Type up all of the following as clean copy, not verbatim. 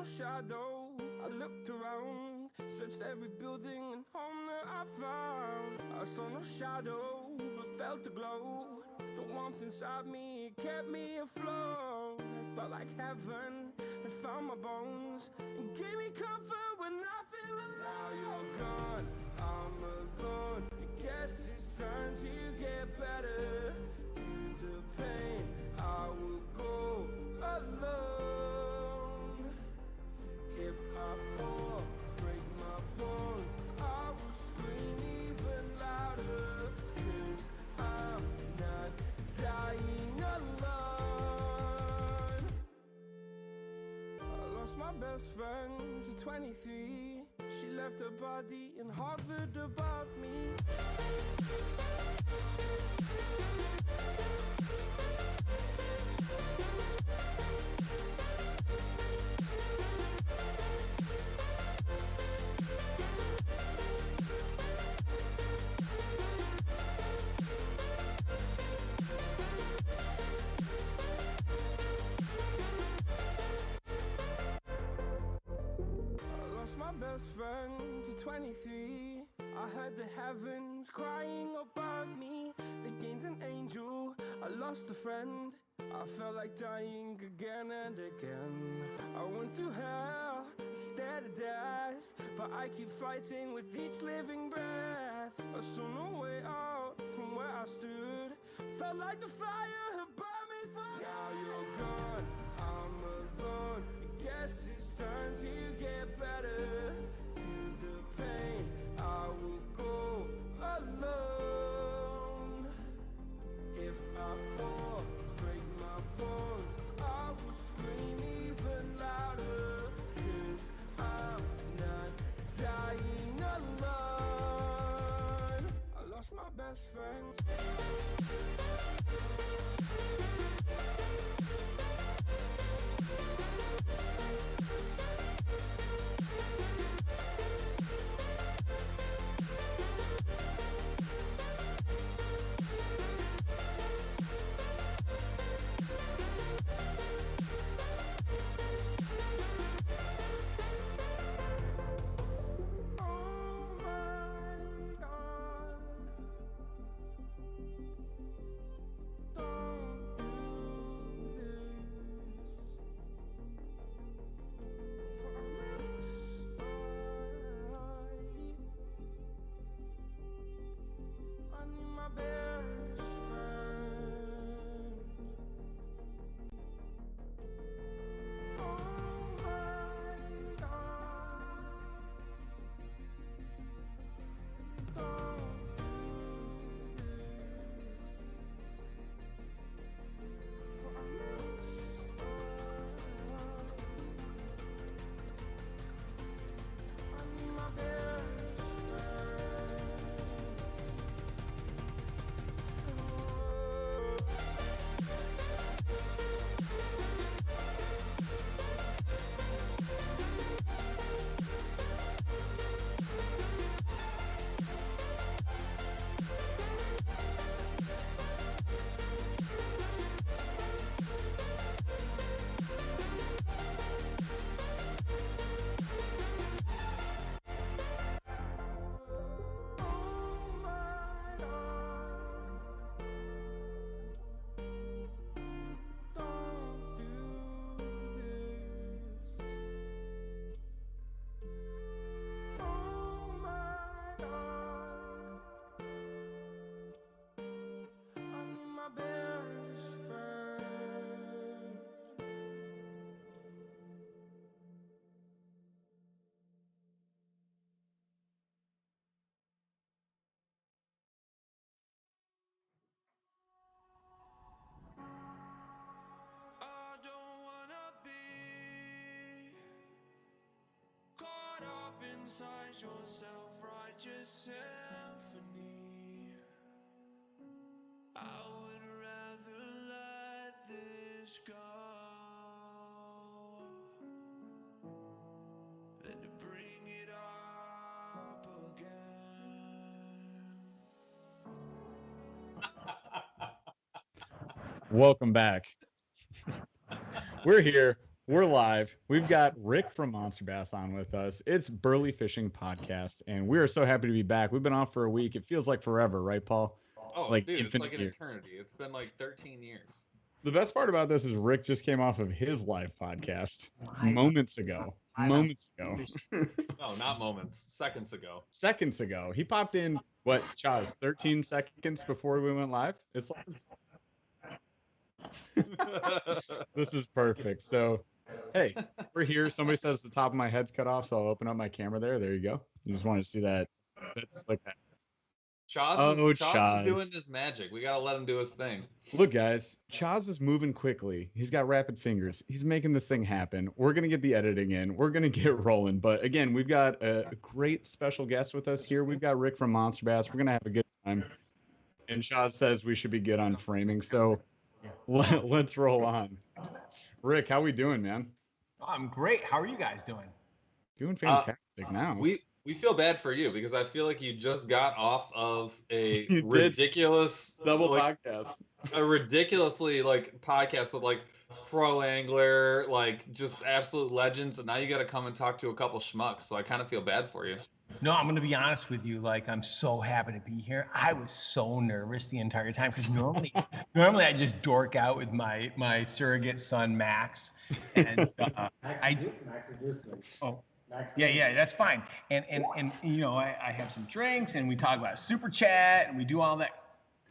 shadow. I looked around, searched every building and home that I found. I saw no shadow, but felt a glow. The warmth inside me kept me afloat. It felt like heaven had found my bones and gave me comfort when I feel alone. Now you're gone, I'm alone. I guess it's time to get better. Through the pain, I will go alone. If I fall, break my bones, I will scream even louder. 'Cause I'm not dying alone. I lost my best friend to 23. She left her body and hovered above me. My best friend to 23. I heard the heavens crying above me. They gained an angel, I lost a friend. I felt like dying again and again. I went through hell, stared at death, but I keep fighting with each living breath. I saw no way out from where I stood. Felt like the fire had burned me through. Now you're gone, I'm alone. I guess it's time to get better. Through the pain, I will go alone. If I fall, break my bones, I will scream even louder. 'Cause I'm not dying alone. I lost my best friend. Inside your self-righteous symphony, I would rather let this go than to bring it up again. Welcome back. We're here We're live. We've got Rick from Monsterbass on with us. It's Burly Fishing Podcast, and we are so happy to be back. We've been off for a week. It feels like forever, right, Paul? Oh, Like dude, it's infinite like an years. eternity. It's been like 13 years. The best part about this is Rick just came off of his live podcast moments ago. Moments ago. No, not moments. Seconds ago. Seconds ago. He popped in, what, Chaz, 13 seconds before we went live? It's like... This is perfect. So, hey, we're here. Somebody says the top of my head's cut off, so I'll open up my camera there. There you go. You just wanted to see that. That's like that. Chaz is doing this magic. We gotta let him do his thing. Look, guys, Chaz is moving quickly. He's got rapid fingers. He's making this thing happen. We're gonna get the editing in. We're gonna get rolling. But again, we've got a great special guest with us here. We've got Rick from Monsterbass. We're gonna have a good time. And Chaz says we should be good on framing. So let's roll on. Rick, how we doing, man? I'm great. How are you guys doing? Doing fantastic now. We feel bad for you because I feel like you just got off of a You ridiculous double podcast. a ridiculously podcast with pro angler, just absolute legends, and now you got to come and talk to a couple schmucks. So I kind of feel bad for you. No, I'm going to be honest with you. I'm so happy to be here. I was so nervous the entire time because normally I just dork out with my surrogate son, Max. And yeah, that's fine. And I have some drinks and we talk about super chat and we do all that.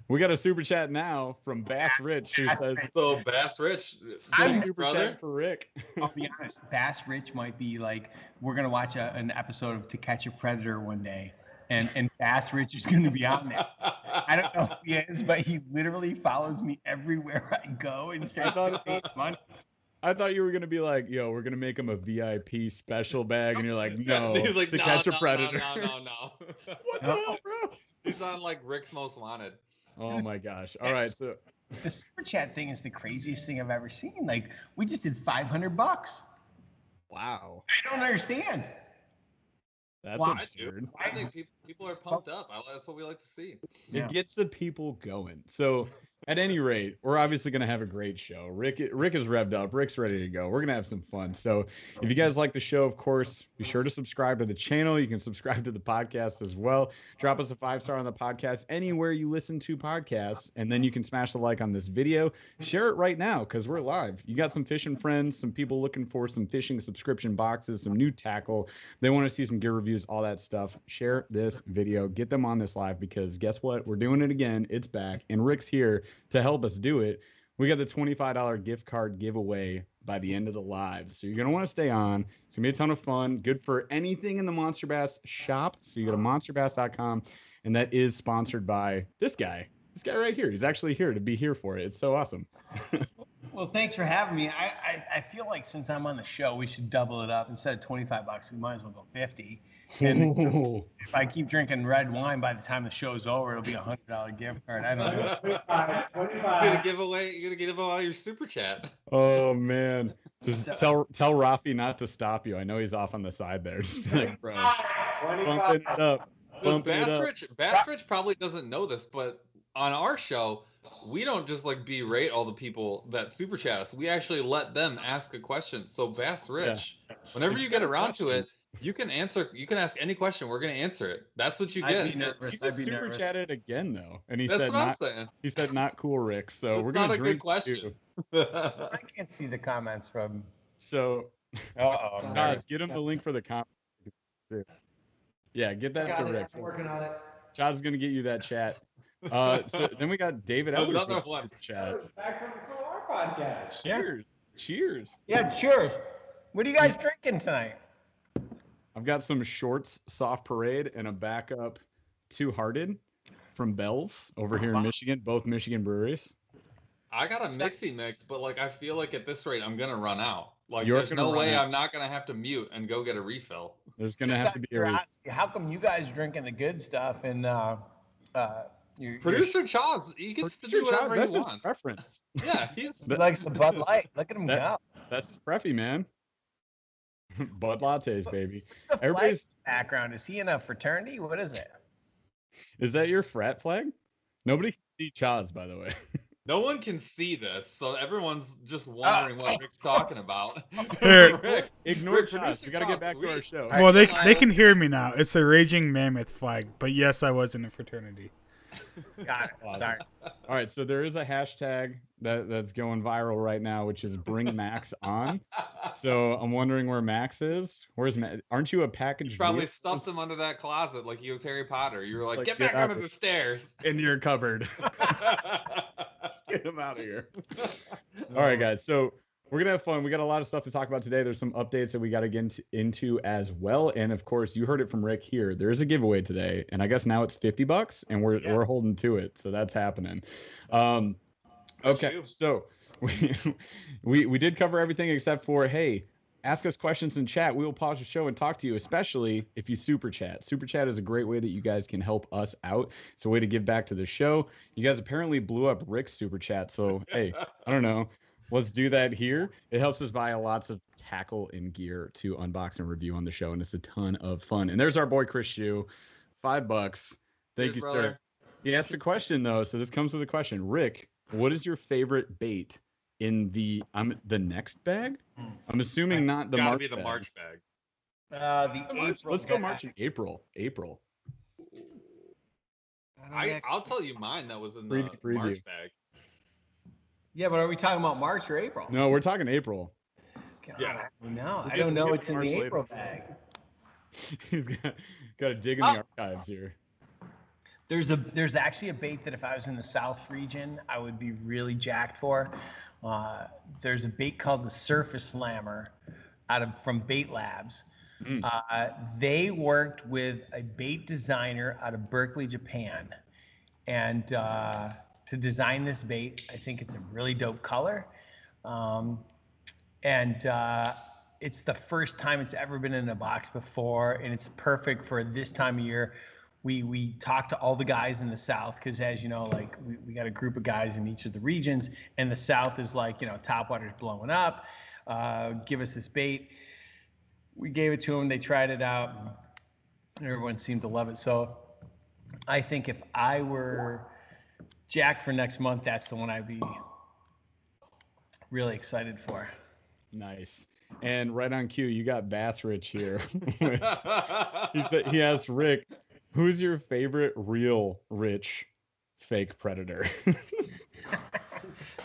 We got a super chat now from Bass Rich who says, "So Bass Rich, I'm super chat for Rick." I'll be honest, Bass Rich might be we're gonna watch an episode of To Catch a Predator one day, and Bass Rich is gonna be on there. I don't know who he is, but he literally follows me everywhere I go and starts giving me money. I thought you were gonna be like, "Yo, we're gonna make him a VIP special bag," and you're like, "No, he's like, To no, Catch a no, Predator." No. What the hell, bro? He's on Rick's Most Wanted. Oh my gosh! All right, so the super chat thing is the craziest thing I've ever seen. We just did $500. Wow, I don't understand. That's absurd. I think people are pumped up. That's what we like to see. It gets the people going. So at any rate, we're obviously going to have a great show. Rick is revved up. Rick's ready to go. We're going to have some fun. So if you guys like the show, of course, be sure to subscribe to the channel. You can subscribe to the podcast as well. Drop us a 5-star on the podcast anywhere you listen to podcasts. And then you can smash the like on this video. Share it right now because we're live. You got some fishing friends, some people looking for some fishing subscription boxes, some new tackle. They want to see some gear reviews, all that stuff. Share this video. Get them on this live because guess what? We're doing it again. It's back. And Rick's here to help us do it. We got the $25 gift card giveaway by the end of the live. So you're going to want to stay on. It's going to be a ton of fun. Good for anything in the Monsterbass shop. So you go to monsterbass.com, and that is sponsored by this guy. This guy right here. He's actually here to be here for it. It's so awesome. Well, thanks for having me. I feel like since I'm on the show, we should double it up. Instead of $25, we might as well go 50. And if I keep drinking red wine, by the time the show's over, it'll be a $100 gift card. I don't know. 25. You're gonna give away your super chat. Oh man. Just tell Rafi not to stop you. I know he's off on the side there. Just be like, bro, bumping it up. Bass Rich probably doesn't know this, but on our show, we don't just berate all the people that super chat us. We actually let them ask a question. So Bass Rich, whenever you get around to it, you can ask any question. We're gonna answer it. That's what you get. I'd be nervous. He just super chatted again though, and he That's said what I'm not. saying. He said not cool, Rick. So That's we're gonna not a drink good question. I can't see the comments from. So, get him the link for the comment. Yeah, get that to Rick. I'm working on it. Chad's gonna get you that chat. So then we got David Edwards. Another one. Chat. Back from our podcast. Cheers. Yeah, cheers. What are you guys drinking tonight? I've got some Shorts Soft Parade and a backup Two Hearted from Bell's over here in Michigan, both Michigan breweries. I got a mixy mix, but I feel like at this rate I'm gonna run out. You're there's no way I'm not gonna have to mute and go get a refill. There's gonna have to be a refill. How come you guys drinking the good stuff and Producer Chaz, he gets to do whatever he wants. Preference. Yeah, he likes the Bud Light. Look at him go. That's Preffy, man. Bud lattes, baby. What's the flag background? Is he in a fraternity? What is it? Is that your frat flag? Nobody can see Chaz, by the way. No one can see this, so everyone's just wondering what Rick's talking about. Here. Ignore Josh. producer We got to get Charles, back to our show. Well, they Come on. they can hear me now. It's a raging mammoth flag, but yes, I was in a fraternity. Got it. Awesome. Sorry. All right, so there is a hashtag that's going viral right now, which is bring Max on. So I'm wondering where Max is. Where's Max? Aren't you a package? Probably deal? stuffed him under that closet like he was Harry Potter. You were like, Like, get get back out under of the stairs. in your cupboard. Get him out of here. All right, guys. So we're gonna have fun. We got a lot of stuff to talk about today. There's some updates that we got to get into as well. And of course, you heard it from Rick here. There is a giveaway today, and I guess now it's $50, and we're holding to it. So that's happening. Okay, so we did cover everything except for, hey, ask us questions in chat. We will pause the show and talk to you, especially if you super chat. Super chat is a great way that you guys can help us out. It's a way to give back to the show. You guys apparently blew up Rick's super chat. So, hey, I don't know. Let's do that here. It helps us buy lots of tackle and gear to unbox and review on the show, and it's a ton of fun. And there's our boy Chris Shue, $5. Thank Cheers, you, brother. sir. He asked a question though, so this comes with a question. Rick, what is your favorite bait in the next bag? I'm assuming not the Gotta March be the bag. March bag. The April. Let's go bag. March and April. April. I'll tell you mine that was in the Preview. March bag. Yeah, but are we talking about March or April? No, we're talking April. God, Yeah. no, We'll I get- don't know we'll get what's in March the later. April bag. He's got to dig in the archives here. There's actually a bait that if I was in the South region, I would be really jacked for. There's a bait called the Surface Slammer from Bait Labs. They worked with a bait designer out of Berkeley, Japan, and to design this bait, I think it's a really dope color, and it's the first time it's ever been in a box before, and it's perfect for this time of year. We talked to all the guys in the South because, as you know, like we got a group of guys in each of the regions, and the South is like, topwater's blowing up. Give us this bait. We gave it to them. They tried it out. And everyone seemed to love it. So I think if I were Jack for next month, that's the one I'd be really excited for. Nice. And right on cue, you got Bass Rich here. He asked Rick, who's your favorite real rich fake predator?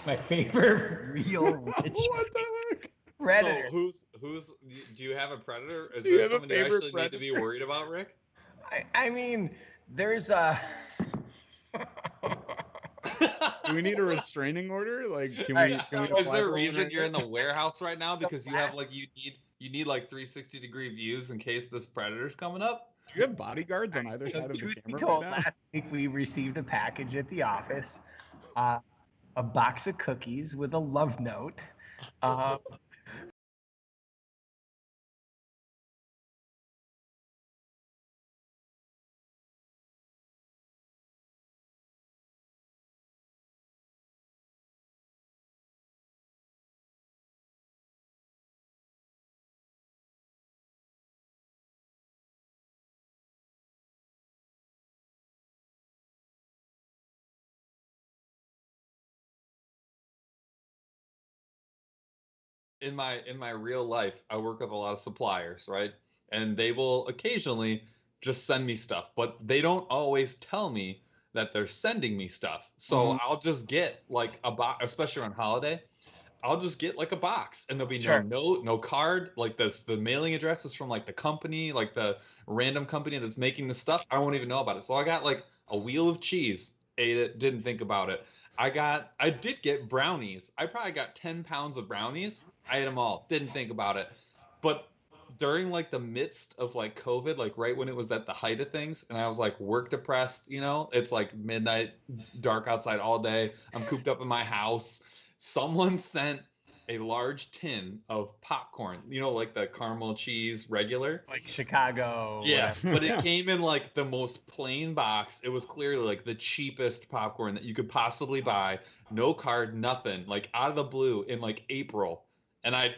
My favorite real rich What the heck? predator. So who's? Do you have a predator? Is Do you there have a someone you favorite actually need to be worried about, Rick? I mean, there's a. Do we need a restraining order? Like, can Alright, we? so Can we Is apply there a for one reason right you're in now? the warehouse right now because you have like you need like 360-degree views in case this predator's coming up? Do you have bodyguards on either So side of the truth be camera told, right now? last week we received a package at the office, a box of cookies with a love note. In my real life, I work with a lot of suppliers, right? And they will occasionally just send me stuff, but they don't always tell me that they're sending me stuff. So I'll just get like a box, especially on holiday. I'll just get like a box, and there'll be Sure. no note, no card. Like the mailing address is from like the company, like the random company that's making the stuff. I won't even know about it. So I got like a wheel of cheese, ate it, didn't think about it. I did get brownies. I probably got 10 pounds of brownies. I ate them all, didn't think about it. But during like the midst of like COVID, like right when it was at the height of things, and I was like work depressed, it's like midnight, dark outside all day. I'm cooped up in my house. Someone sent a large tin of popcorn, like the caramel cheese regular. Like Chicago. Yeah, whatever. but it came in like the most plain box. It was clearly like the cheapest popcorn that you could possibly buy. No card, nothing. Like out of the blue in like April. And I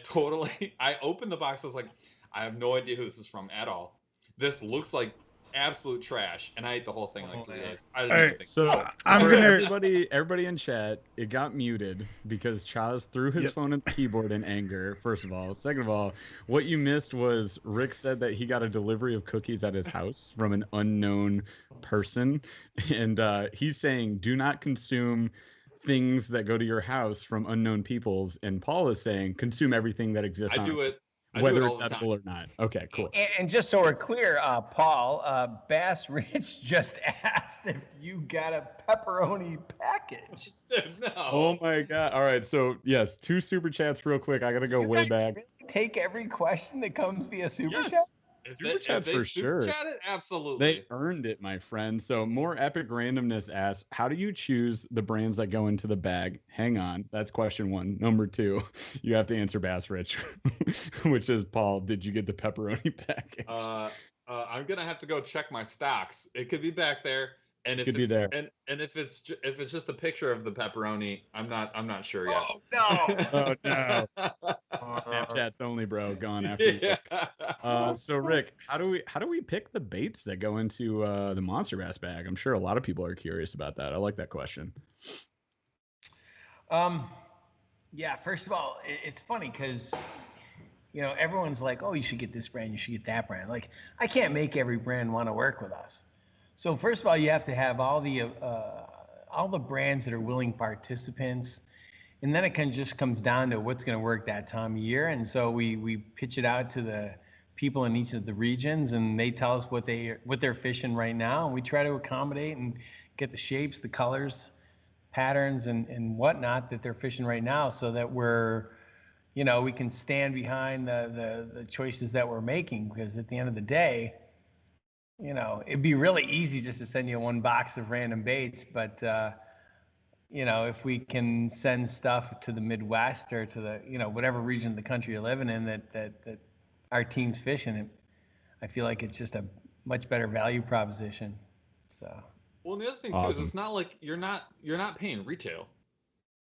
opened the box. I was like, I have no idea who this is from at all. This looks like absolute trash, and I ate the whole thing like 3 days. I didn't All even right, think. So I'm for gonna- everybody in chat, it got muted because Chaz threw his phone at the keyboard in anger. First of all, second of all, what you missed was Rick said that he got a delivery of cookies at his house from an unknown person, and he's saying do not consume things that go to your house from unknown peoples, and Paul is saying consume everything that exists I on do it. I do whether it all it's the time. edible or not. Okay, cool. And just so we're clear, Paul, Bass Rich just asked if you got a pepperoni package. No. Oh my god. All right, so yes, 2 super chats real quick. I gotta go You way guys back. really take every question that comes via super Yes. chat? Super chats they for super sure. chat it, absolutely. They earned it, my friend. So more epic randomness asks, how do you choose the brands that go into the bag? Hang on, that's question 1. Number 2, you have to answer Bass Rich, which is Paul. Did you get the pepperoni package? I'm gonna have to go check my stocks. It could be back there, and if Could be it's there. and if it's just a picture of the pepperoni, I'm not sure yet. Oh, no. Oh no, Snapchat's only, bro. Gone after you. Yeah. So Rick, how do we pick the baits that go into the Monsterbass bag? I'm sure a lot of people are curious about that. I like that question. Yeah, first of all, it's funny because, everyone's like, oh, you should get this brand, you should get that brand. Like, I can't make every brand want to work with us. So first of all, you have to have all the brands that are willing participants. And then it just comes down to what's going to work that time of year. And so we pitch it out to the people in each of the regions, and they tell us what they're fishing right now. And we try to accommodate and get the shapes, the colors, patterns, and whatnot that they're fishing right now, so that we can stand behind the choices that we're making. Because at the end of the day, it'd be really easy just to send you one box of random baits, but if we can send stuff to the Midwest or to the, whatever region of the country you're living in that our team's fishing in, I feel like it's just a much better value proposition. So. Well, and the other thing too Awesome. is it's not like you're not paying retail.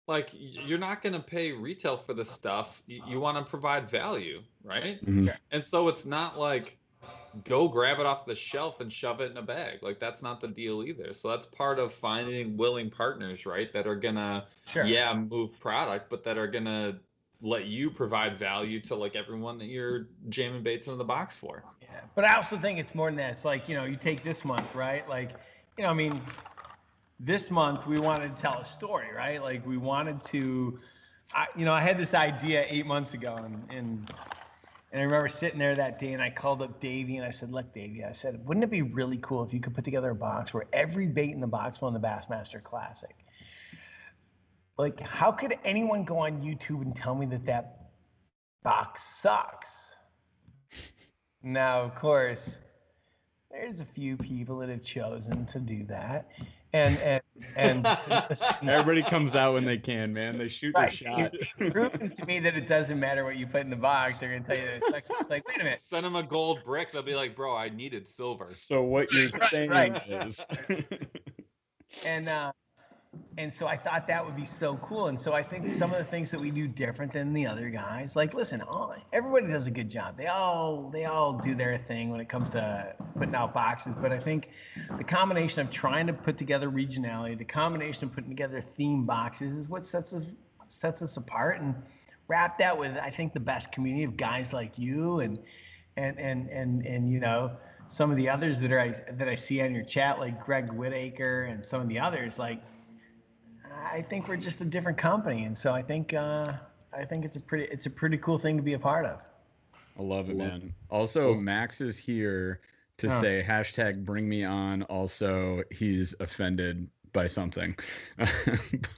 Like you're not going to pay retail for this stuff. You want to provide value, right? Mhm. And so it's not like go grab it off the shelf and shove it in a bag. Like that's not the deal either. So that's part of finding willing partners, right? That are gonna move product, but that are gonna let you provide value to like everyone that you're jamming baits into the box for. Yeah, but I also think it's more than that. It's like, you take this month, right? Like, this month we wanted to tell a story, right? Like we wanted to, I had this idea 8 months ago, and I remember sitting there that day, and I called up Davey, and I said, look, Davey, I said, wouldn't it be really cool if you could put together a box where every bait in the box won the Bassmaster Classic? Like, how could anyone go on YouTube and tell me that box sucks? Now, of course, there's a few people that have chosen to do that. And Everybody comes out when they can, man. They shoot their shot. You've proven to me that it doesn't matter what you put in the box. They're going to tell you that it sucks. It's like, wait a minute. Send them a gold brick. They'll be like, bro, I needed silver. So what you're saying is. And so I thought that would be so cool. And so I think some of the things that we do different than the other guys, like, listen, everybody does a good job. They all do their thing when it comes to putting out boxes. But I think the combination of trying to put together regionality, the combination of putting together theme boxes is what sets us apart, and wrap that with, I think, the best community of guys like you and some of the others that I see on your chat, like Greg Whitaker and some of the others. Like, I think we're just a different company, and so I think it's a pretty cool thing to be a part of. I love it, man. Also, Max is here to say hashtag bring me on. Also, he's offended by something.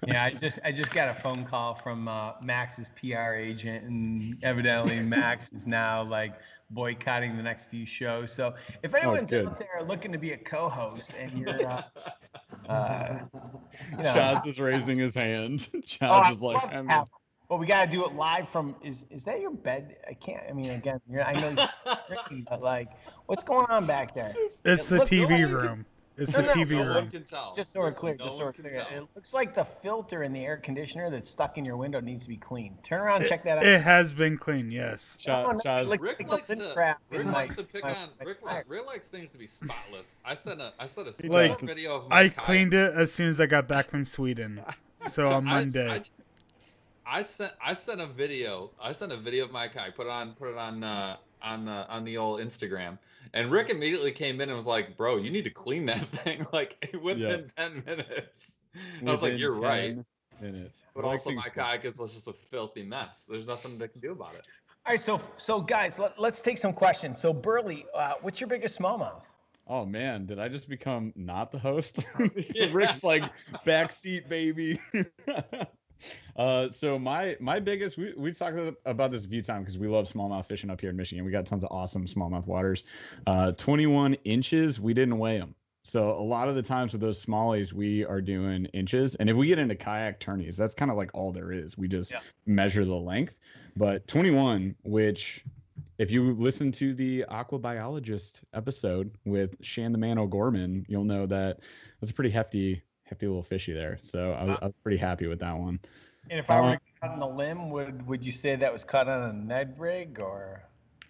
Yeah, I just got a phone call from Max's PR agent, and evidently Max is now like boycotting the next few shows. So if anyone's out there looking to be a co-host and you're Chaz is raising his hand. Chaz is like, well, we got to do it live from. Is that your bed? I can't. I mean, I know you're drinking, but like, what's going on back there? It's the TV room. It's No, the no, TV No one room. can tell. Just so we're clear, No just so one we're can clear. tell. It looks like the filter in the air conditioner that's stuck in your window needs to be cleaned. Turn around, and check that out. It has been clean, yes. Oh, no, Chaz, like- Rick like likes the lint to trap Rick in likes my- to pick my- on my Rick. tire. Rick likes things to be spotless. I sent a Like, video of my I kayak. cleaned it as soon as I got back from Sweden. So on Monday. I sent a video. I sent a video of my kayak. Put it on the old Instagram. And Rick immediately came in and was like, "Bro, you need to clean that thing like within 10 minutes." And I was like, within "You're right." 10 minutes. But I like also, things my quick. kayak is just a filthy mess. There's nothing they can do about it. All right, so guys, let's take some questions. So Burly, what's your biggest smallmouth? Oh man, did I just become not the host? Yeah. Rick's like backseat baby. So my biggest, we've talked about this a few times because we love smallmouth fishing up here in Michigan. We got tons of awesome smallmouth waters. 21 inches, we didn't weigh them. So a lot of the times with those smallies, we are doing inches. And if we get into kayak tourneys, that's kind of like all there is. We just measure the length. But 21, which if you listen to the aquabiologist episode with Shan the Man O'Gorman, you'll know that that's a pretty hefty little fishy there. So I was pretty happy with that one. And if I were to cut on a limb, would you say that was cut on a Ned rig or?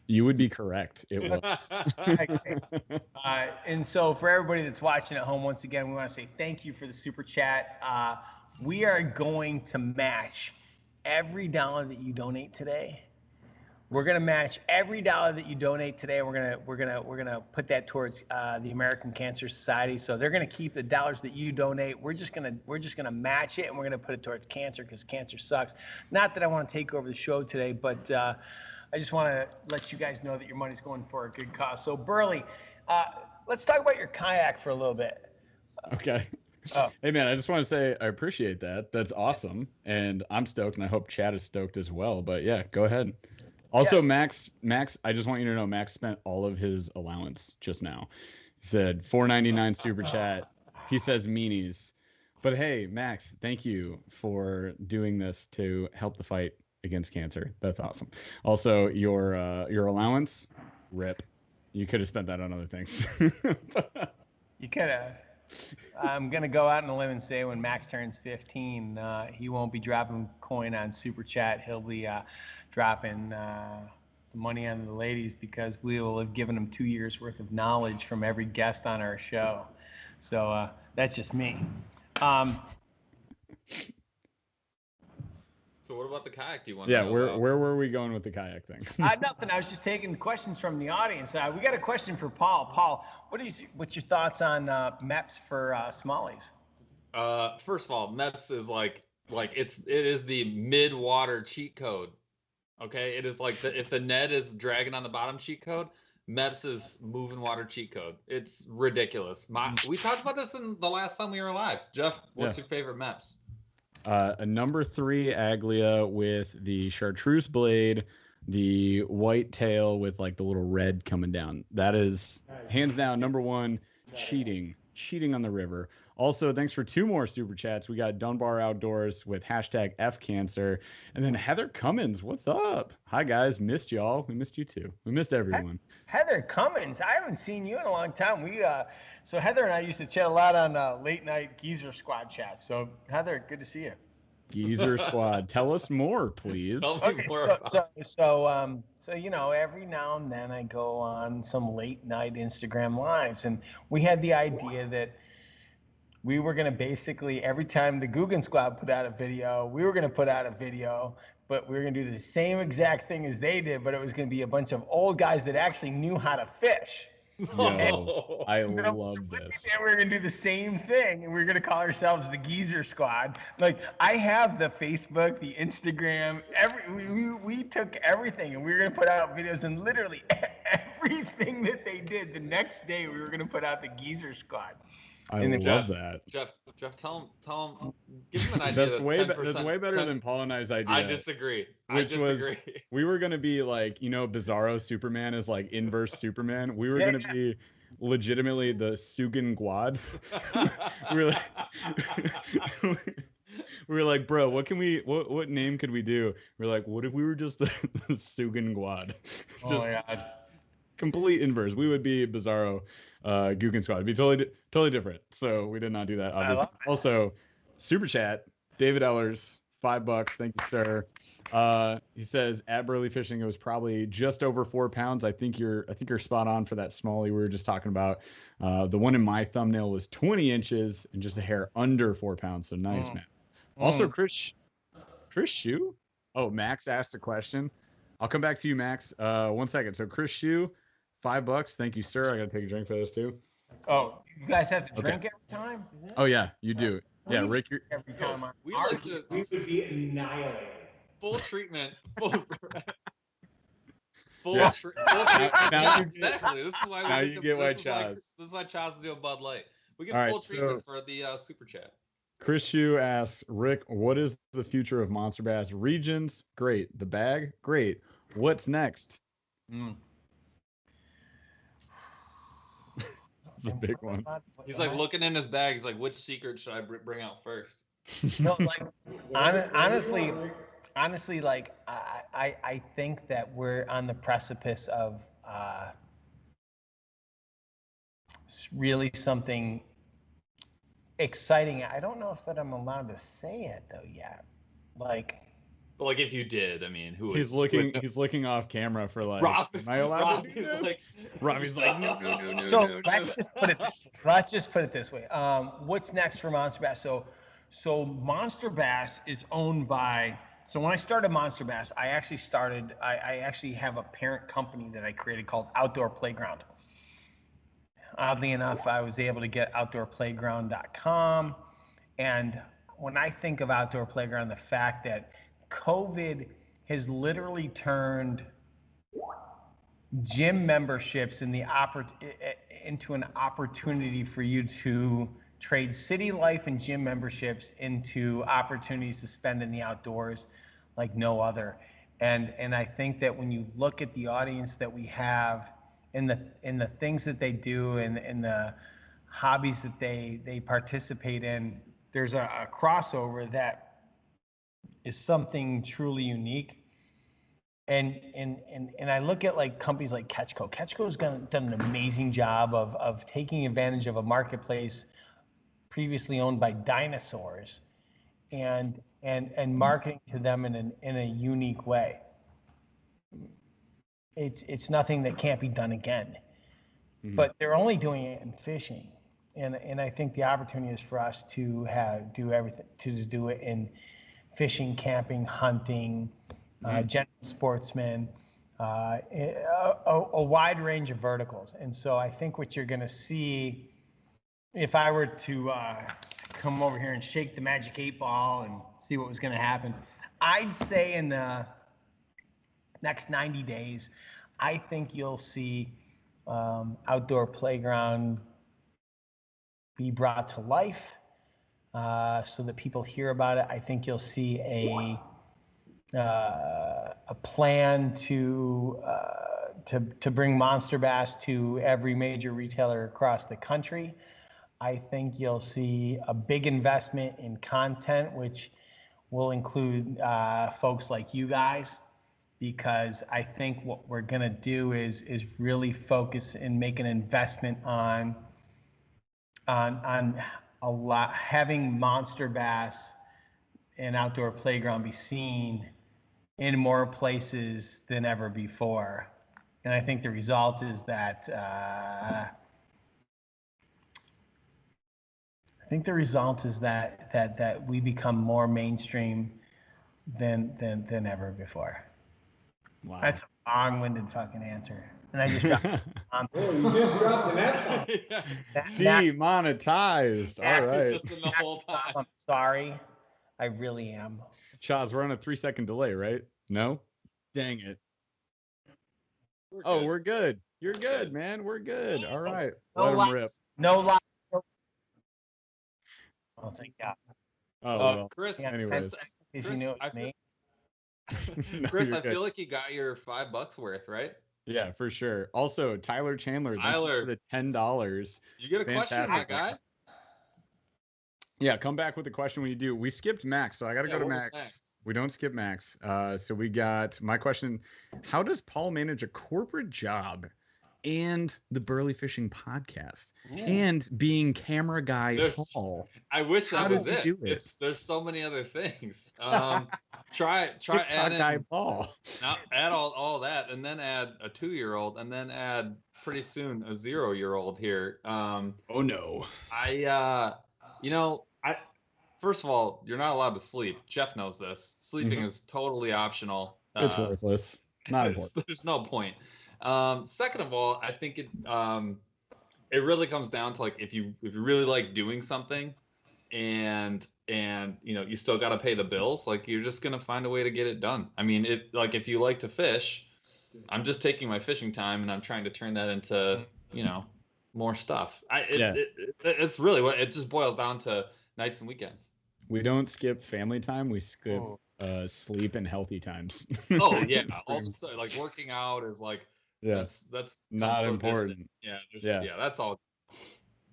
You would be correct. It was. And so for everybody that's watching at home, once again, we want to say thank you for the super chat. We are going to match every dollar that you donate today. We're gonna match every dollar that you donate today. We're gonna put that towards the American Cancer Society. So they're gonna keep the dollars that you donate. We're just gonna match it, and we're gonna put it towards cancer because cancer sucks. Not that I want to take over the show today, but I just want to let you guys know that your money's going for a good cause. So Burly, let's talk about your kayak for a little bit. Okay. Oh. Hey man, I just want to say I appreciate that. That's awesome, and I'm stoked, and I hope Chad is stoked as well. But yeah, go ahead. Also, Yes. Max, I just want you to know, Max spent all of his allowance just now. He said $4.99 super chat. He says meanies. But hey, Max, thank you for doing this to help the fight against cancer. That's awesome. Also, your allowance, rip. You could have spent that on other things. You could have. I'm gonna go out on a limb and say when Max turns 15, he won't be dropping coin on super chat. He'll be dropping the money on the ladies because we will have given him 2 years worth of knowledge from every guest on our show. So that's just me. So what about the kayak? Do you want? Yeah, to know where about? were we going with the kayak thing? Nothing. I was just taking questions from the audience. We got a question for Paul. Paul, what's your thoughts on MEPS for smallies? First of all, MEPS is like it is the mid-water cheat code. Okay, it is like if the Ned is dragging on the bottom cheat code, MEPS is moving water cheat code. It's ridiculous. We talked about this in the last time we were live. Jeff, what's your favorite MEPS? A number 3 Aglia with the chartreuse blade, the white tail with like the little red coming down. That is hands down number 1. Cheating on the river. Also, thanks for 2 more super chats. We got Dunbar Outdoors with #FCancer. And then Heather Cummins, what's up? Hi guys, missed y'all. We missed you too. We missed everyone. Heather Cummins, I haven't seen you in a long time. So Heather and I used to chat a lot on late night Geezer Squad chats. So Heather, good to see you. Geezer Squad, tell us more, please. Tell me Okay, more about so you know, every now and then I go on some late night Instagram lives, and we had the idea that we were gonna basically every time the Guggen Squad put out a video, we were gonna put out a video, but we were gonna do the same exact thing as they did, but it was gonna be a bunch of old guys that actually knew how to fish. Yo, I love this. And we were gonna do the same thing, and we were gonna call ourselves the Geezer Squad. Like I have the Facebook, the Instagram, we took everything, and we were gonna put out videos, and literally everything that they did. The next day, we were gonna put out the Geezer Squad. I love that. Jeff, tell him, give him an idea. That's way better than Paul and I's idea. I disagree. Was we were gonna be like, you know, Bizarro Superman is like inverse Superman. We were gonna be legitimately the Sugan Guad. we were like, bro, what name could we do? We're like, what if we were just the Sugan Guad? Oh my God. Complete inverse. We would be Bizarro, Gook and Squad. It'd be totally different. So we did not do that, obviously. Also, super chat, David Ellers, $5. Thank you, sir. He says at Burly Fishing, it was probably just over 4 pounds. I think you're spot on for that smallie we were just talking about. The one in my thumbnail was 20 inches and just a hair under 4 pounds. So nice, man. Also, Chris Shue. Oh, Max asked a question. I'll come back to you, Max. 1 second. So Chris Shue, $5. Thank you, sir. I gotta take a drink for this too. Oh, you guys have to drink every time? Oh yeah, you do. Yeah, Rick. Every time we like to We would be annihilated. full treatment. Yeah. Now Exactly. This is why we now get you get White Chaz. Chaz. This is why Chaz is doing Bud Light. We get All right, full treatment for the super chat. Chris Shue asks, Rick, what is the future of Monster Bass? Regions, great. The bag, great. What's next? It's a big one. He's like looking in his bag. He's like, which secret should I bring out first? No, like honestly, like I think that we're on the precipice of really something exciting. I don't know if that I'm allowed to say it though yet. Like, But like, if you did, I mean, who? He's looking off camera for like. Am I allowed to do this? Robbie's like, no. So let's just put it this way. What's next for Monster Bass? So Monster Bass is owned by. So when I started Monster Bass, I actually have a parent company that I created called Outdoor Playground. Oddly enough, I was able to get outdoorplayground.com. And when I think of Outdoor Playground, the fact that COVID has literally turned gym memberships into an opportunity for you to trade city life and gym memberships into opportunities to spend in the outdoors like no other. And I think that when you look at the audience that we have in the things that they do and the hobbies that they participate in, there's a crossover that is something truly unique. And I look at like companies like Catchco. Catchco's done an amazing job of taking advantage of a marketplace previously owned by dinosaurs and marketing to them in a unique way. It's nothing that can't be done again. But they're only doing it in fishing. And I think the opportunity is for us to do everything, to do it in fishing, camping, hunting, general sportsmen, a wide range of verticals. And so I think what you're going to see, if I were to come over here and shake the magic 8 ball and see what was going to happen, I'd say in the next 90 days, I think you'll see Outdoor Playground be brought to life so that people hear about it. I think you'll see a plan to bring Monster Bass to every major retailer across the country. I think you'll see a big investment in content, which will include folks like you guys, because I think what we're gonna do is really focus and make an investment on a lot, having Monster Bass and Outdoor Playground be seen in more places than ever before. And I think the result is that that we become more mainstream than ever before. Wow. That's a long-winded fucking answer. And I just dropped You just dropped the next one. Demonetized. All right. Just in the whole time. I'm sorry. I really am. Chaz, we're on a 3-second delay, right? No? Dang it. We're good. You're good, man. We're good. All right. Let him rip. No lie. Oh, thank God. Oh, well. Chris, Anyways. Chris, you knew it was me. No, Chris, you're I good. feel like you got your $5 worth, right? Yeah, for sure. Also, Tyler Chandler, thank you for the $10. You get a question, my Fantastic. guy? Yeah, come back with the question when you do. We skipped Max, so I got to go to what was Max. next? We don't skip Max. So we got my question. How does Paul manage a corporate job and the Burly Fishing Podcast, and being camera guy Paul. I wish that was it. Do it? There's so many other things. Try add guy in Paul. now add all that, and then add a 2-year-old, and then add pretty soon a 0-year-old here. Oh no. First of all, you're not allowed to sleep. Jeff knows this. Sleeping is totally optional. It's worthless. Not important. There's no point. Second of all, I think it really comes down to like if you really like doing something, and you still got to pay the bills, like you're just gonna find a way to get it done. I mean, if you like to fish, I'm just taking my fishing time and I'm trying to turn that into more stuff. It's really what it just boils down to. Nights and weekends. We don't skip family time. We skip sleep and healthy times. Oh yeah, all the stuff like working out is like that's not so important. Distant. Yeah, that's all.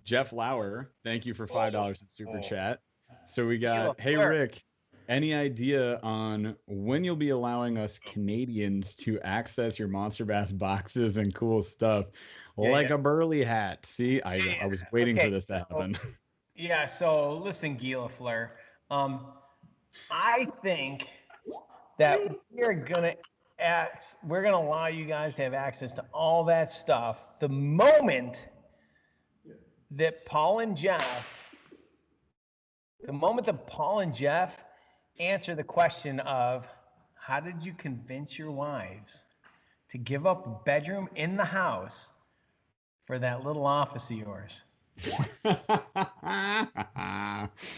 Jeff Lauer, thank you for $5 in super chat. So we got, hey Rick, any idea on when you'll be allowing us Canadians to access your Monsterbass boxes and cool stuff, like a Burly hat? See, I was waiting for this to happen. Yeah, so listen, Gila Fleur. I think that we're gonna allow you guys to have access to all that stuff the moment that Paul and Jeff answer the question of how did you convince your wives to give up a bedroom in the house for that little office of yours?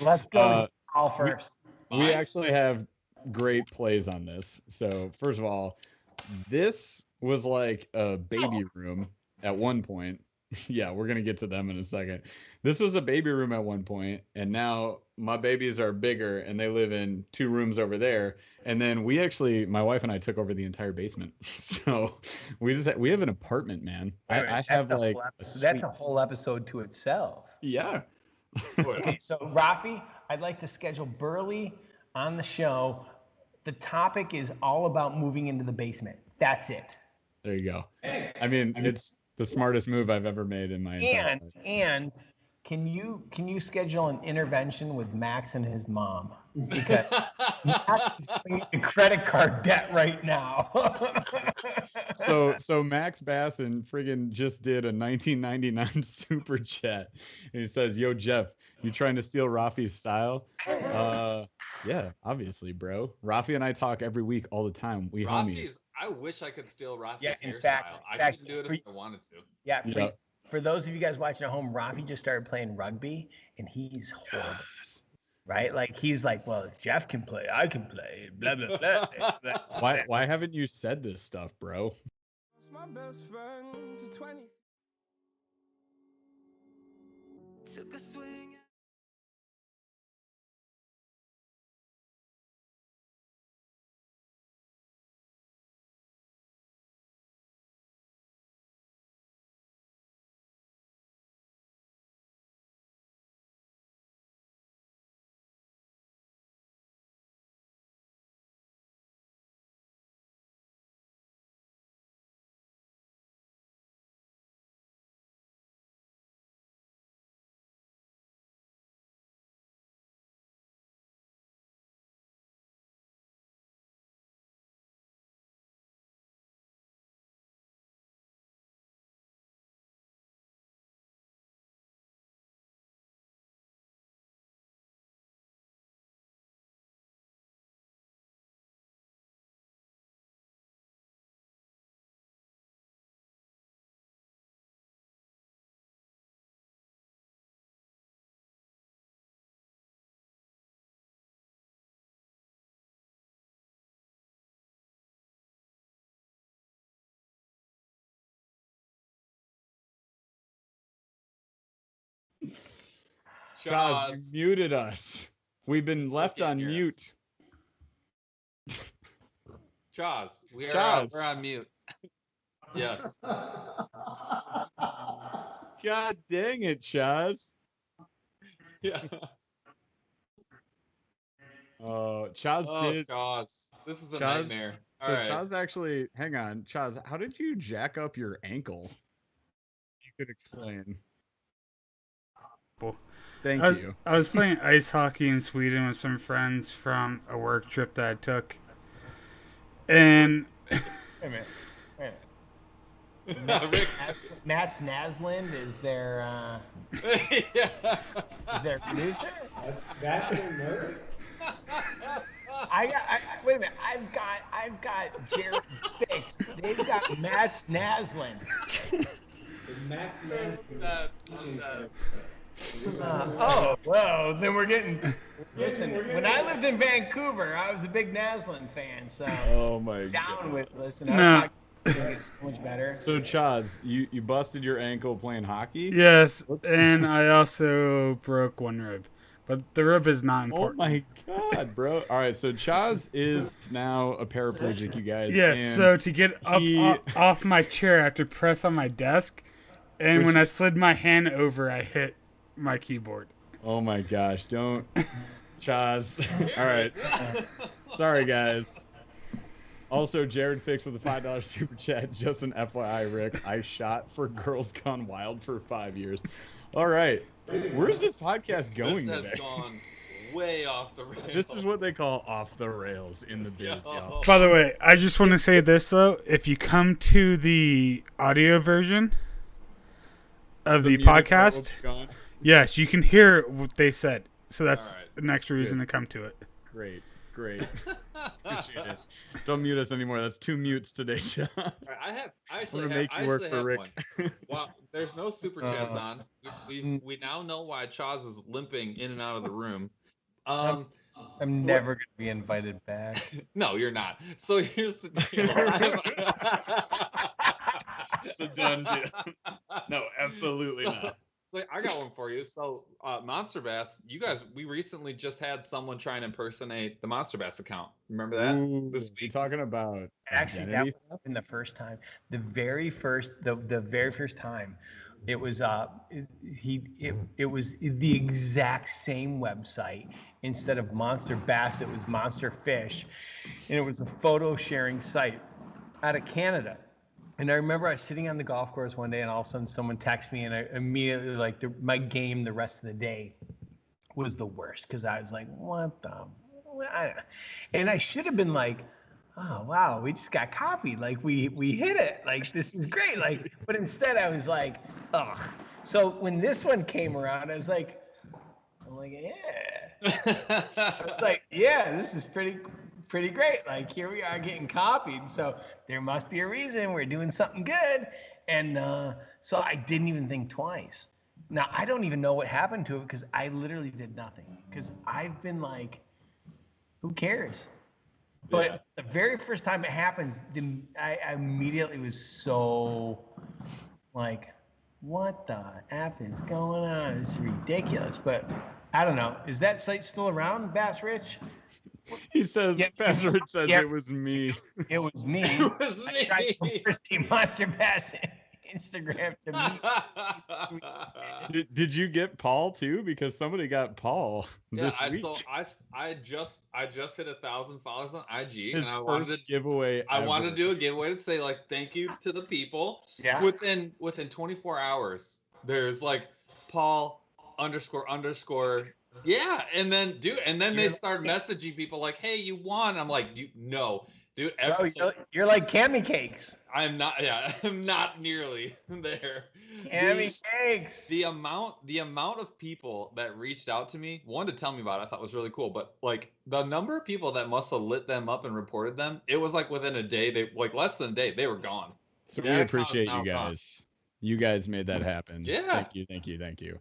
Let's go Paul first. We actually have great plays on this. So first of all, this was like a baby room at one point. Yeah, we're gonna get to them in a second. This was a baby room at one point, and now my babies are bigger and they live in 2 rooms over there. And then my wife and I took over the entire basement. So we have an apartment, man. I have like that's a whole episode to itself. Yeah. Okay, so Rafi, I'd like to schedule Burly on the show. The topic is all about moving into the basement. That's it. There you go. I mean, it's the smartest move I've ever made in my entire life. And can you schedule an intervention with Max and his mom? Because Max is in credit card debt right now. So Max Basson friggin' just did a 1999 super chat, and he says, "Yo Jeff, you trying to steal Rafi's style?" Yeah, obviously, bro. Rafi and I talk every week all the time. We homies. I wish I could steal Rafi's hairstyle. I couldn't do it if I wanted to. Yeah. For those of you guys watching at home, Rafi just started playing rugby, and he's horrible. Right? Like he's like, well, if Jeff can play, I can play. Blah blah blah. Why haven't you said this stuff, bro? My best friend for 20. Took a swing. Chaz, you muted us. We've been left on mute. Chaz, we're on mute. Yes. God dang it, Chaz. Yeah. Chaz did. Chaz. This is a nightmare. So Chaz actually, hang on, Chaz, how did you jack up your ankle? could explain. Well, Thank I was, you. I was playing ice hockey in Sweden with some friends from a work trip that I took. And Wait a minute. Wait a minute. Rick, Matt's Naslund is their yeah. is their producer. That's a nerd. Wait a minute. I've got Jared fixed. They've got Matt's Naslund. Max Well, then we're getting. Listen, when I lived in Vancouver, I was a big Naslund fan, so Oh my down god. with. Listen, No. it's so much better. So Chaz, you busted your ankle playing hockey? yes, and I also broke one rib. But the rib is not Oh important. my god, bro. All right, so Chaz is now a paraplegic, you guys. Yes, and so to get up he- off my chair, I have to press on my desk. And when I slid my hand over, I hit my keyboard. Oh my gosh, don't Chaz. All right. Sorry guys. Also, Jared Fix with a $5 super chat. Just an FYI, Rick. I shot for Girls Gone Wild for 5 years. All right. Where's this podcast going This has today? gone way off the rails. This is what they call off the rails in the biz, y'all. By the way, I just want to say this, though. If you come to the audio version of the music part podcast, will be gone. yes, you can hear what they said. So that's All right. the next reason to come to it. Great. Appreciate it. Don't mute us anymore. That's 2 mutes today, Chaz. All right, I I'm actually gonna have, make I you work actually for have Rick. one. Well, there's no super chats on. We now know why Chaz is limping in and out of the room. I'm never gonna be invited back. No, you're not. So here's the deal. It's a done deal. No, absolutely not. So I got one for you. So Monsterbass, you guys, we recently just had someone try and impersonate the Monsterbass account. Remember that? Ooh, This you week? talking about Actually, that identity? happened the first time. The very first time, it was it was the exact same website. Instead of Monster Bass, it was Monster Fish, and it was a photo sharing site out of Canada. And I remember I was sitting on the golf course one day, and all of a sudden someone texted me, and I immediately my game the rest of the day was the worst because I was like, what the? And I should have been like, oh wow, we just got copied. Like we hit it. Like this is great. Like, but instead I was like, ugh. So when this one came around, I'm like, yeah. I was like, yeah, this is pretty great. Like here we are getting copied. So there must be a reason we're doing something good. And so I didn't even think twice. Now I don't even know what happened to it because I literally did nothing. Because I've been like, who cares? But the very first time it happens, I immediately was so like, what the F is going on? It's ridiculous. But I don't know. Is that site still around, Bass Rich? He says, Yeah. Pastor Rich says Yeah. it was me. It was me. It was I tried to me. first name Monster Bass Instagram to me. Did you get Paul too? Because somebody got Paul this week. So I just hit 1,000 followers on IG, His and I first wanted to giveaway. I ever. wanted to do a giveaway to say like thank you to the people. Yeah. Within 24 hours, there's like Paul __. Yeah, and then they start messaging people like, hey, you won. I'm like, no, dude. You're like Cammy Cakes. I'm not. Yeah, I'm not nearly there. Cammy Cakes. The amount of people that reached out to me, one to tell me about it, I thought was really cool. But like the number of people that must have lit them up and reported them, it was like within a day, they like less than a day, they were gone. So That we account is appreciate now you gone. guys. You guys made that happen. Yeah. Thank you.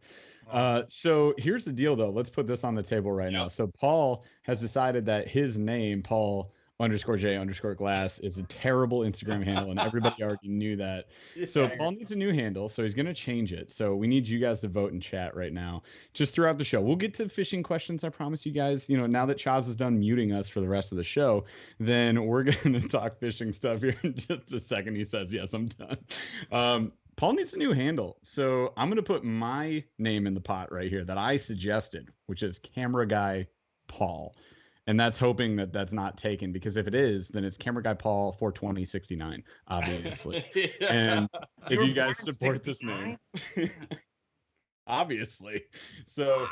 So here's the deal, though. Let's put this on the table right now. So Paul has decided that his name, Paul _J_glass, is a terrible Instagram handle, and everybody already knew that. So Paul needs a new handle, so he's going to change it. So we need you guys to vote in chat right now, just throughout the show. We'll get to fishing questions, I promise you guys. You know, now that Chaz is done muting us for the rest of the show, then we're going to talk fishing stuff here in just a second. He says, yes, I'm done. Paul needs a new handle. So I'm going to put my name in the pot right here that I suggested, which is Camera Guy Paul. And that's hoping that that's not taken, because if it is, then it's Camera Guy Paul 42069, obviously. Yeah. And if were you guys born support this 69? name, obviously. So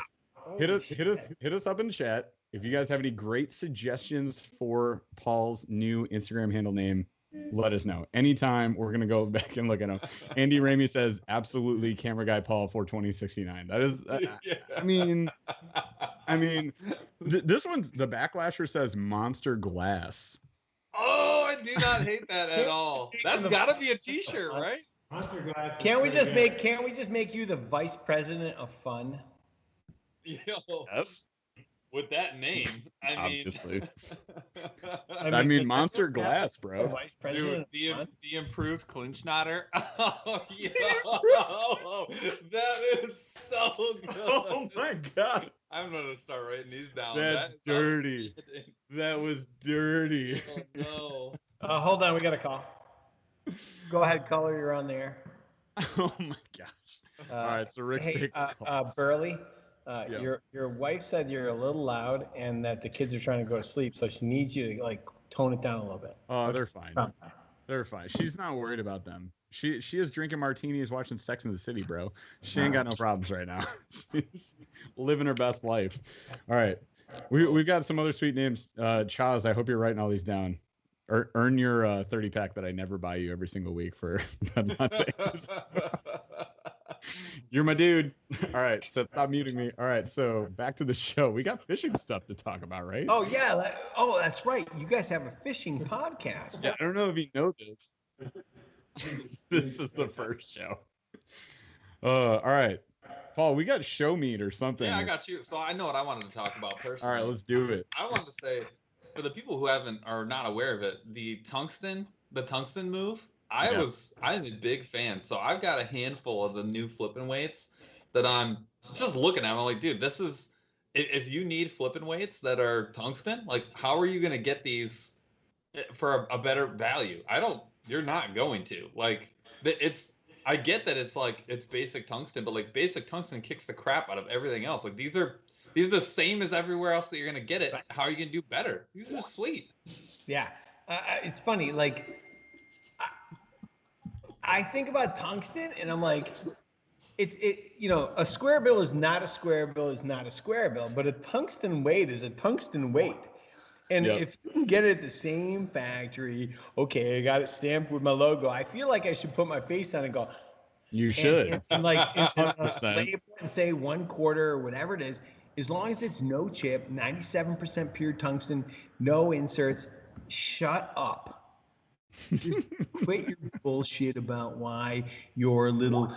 hit us up in the chat if you guys have any great suggestions for Paul's new Instagram handle name. Let us know anytime. We're gonna go back and look at them. Andy Ramey says absolutely Camera Guy Paul 42069. That is, Yeah. I mean, this one's the backlasher says Monster Glass. Oh, I do not hate that at all. That's got to be a T-shirt, right? Monster Glass. is Can't we pretty just good. make? Can't we just make you the vice president of fun? Yo, Yes, with that name, I mean, obviously. I mean, Monster Glass, The bro. vice dude, president the of fun. the improved clinch knotter. Oh, yo, that is so good. Oh my god, I'm gonna start writing these down. that's That is dirty. outstanding. That was dirty. Oh no. Hold on, we got a call. Go ahead, caller. You're on the air. Oh my gosh. All right, so Rick's Hey, taking calls. Burly, Yeah. your wife said you're a little loud and that the kids are trying to go to sleep, so she needs you to like tone it down a little bit. Oh, they're fine. Oh. They're fine. She's not worried about them. She is drinking martinis, watching Sex in the City, bro. She ain't got no problems right now. She's living her best life. All right, we've got some other sweet names. Chaz, I hope you're writing all these down. Earn your 30 pack that I never buy you every single week for Mondays. You're my dude. All right, so stop muting me. All right, so back to the show. We got fishing stuff to talk about, right? Oh yeah, that's right. You guys have a fishing podcast. Yeah, I don't know if you know this. This is the first show. All right, Paul, we got show meat or something. Yeah, I got you. So I know what I wanted to talk about All personally. right, let's do it. I wanted to say, for the people who are not aware of it, the tungsten move. I'm a big fan. So I've got a handful of the new flipping weights that I'm just looking at. I'm like, dude, this is, if you need flipping weights that are tungsten, like, how are you gonna get these for a better value? You're not going to. Like, I get that it's like it's basic tungsten, but like basic tungsten kicks the crap out of everything else. Like these are the same as everywhere else that you're gonna get it. How are you gonna do better? These are sweet. Yeah, it's funny. Like, I think about tungsten, and I'm like, a square bill is not a square bill is not a square bill, but a tungsten weight is a tungsten weight. And Yep. if you can get it at the same factory, okay, I got it stamped with my logo. I feel like I should put my face on it and go, You should. and like and 100%. label it and say 1/4 or whatever it is, as long as it's no chip, 97% pure tungsten, no inserts, shut up. Just quit your bullshit about why your little,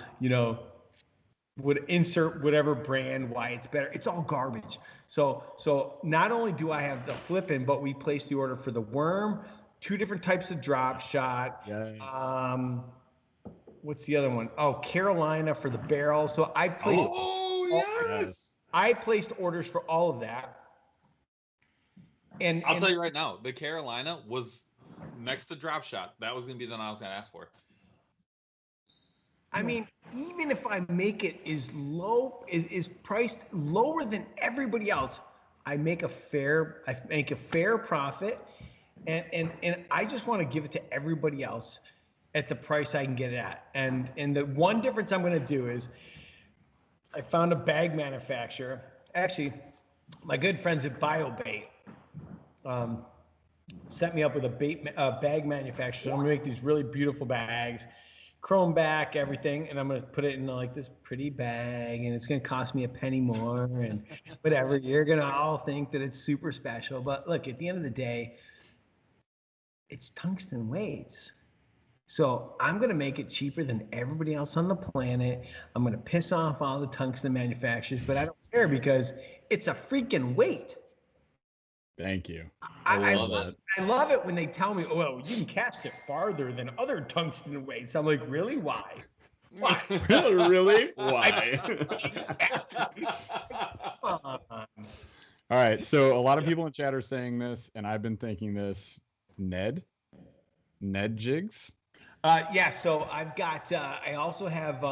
would insert whatever brand, why it's better. It's all garbage. So not only do I have the flipping, but we placed the order for the worm, 2 different types of drop shot. Yes. What's the other one? Oh, Carolina for the barrel. So I placed I placed orders for all of that. And I'll tell you right now, the Carolina was next to drop shot. That was gonna be the one I was gonna ask for. I mean, even if I make it is priced lower than everybody else, I make a fair profit, and I just want to give it to everybody else at the price I can get it at. And the one difference I'm going to do is I found a bag manufacturer. Actually, my good friends at BioBait set me up with a bag manufacturer. I'm going to make these really beautiful bags, chrome back, everything, and I'm going to put it in like this pretty bag, and it's going to cost me a penny more and whatever. You're going to all think that it's super special. But look, at the end of the day, it's tungsten weights. So I'm going to make it cheaper than everybody else on the planet. I'm going to piss off all the tungsten manufacturers, but I don't care because it's a freaking weight. Thank you. I love that. I love it when they tell me, oh, well, you can cast it farther than other tungsten weights. I'm like, really? Why? Why? Really? Why? Come on. All right. So a lot of people in chat are saying this, and I've been thinking this. Ned jigs. Yeah. So I've got. I also have.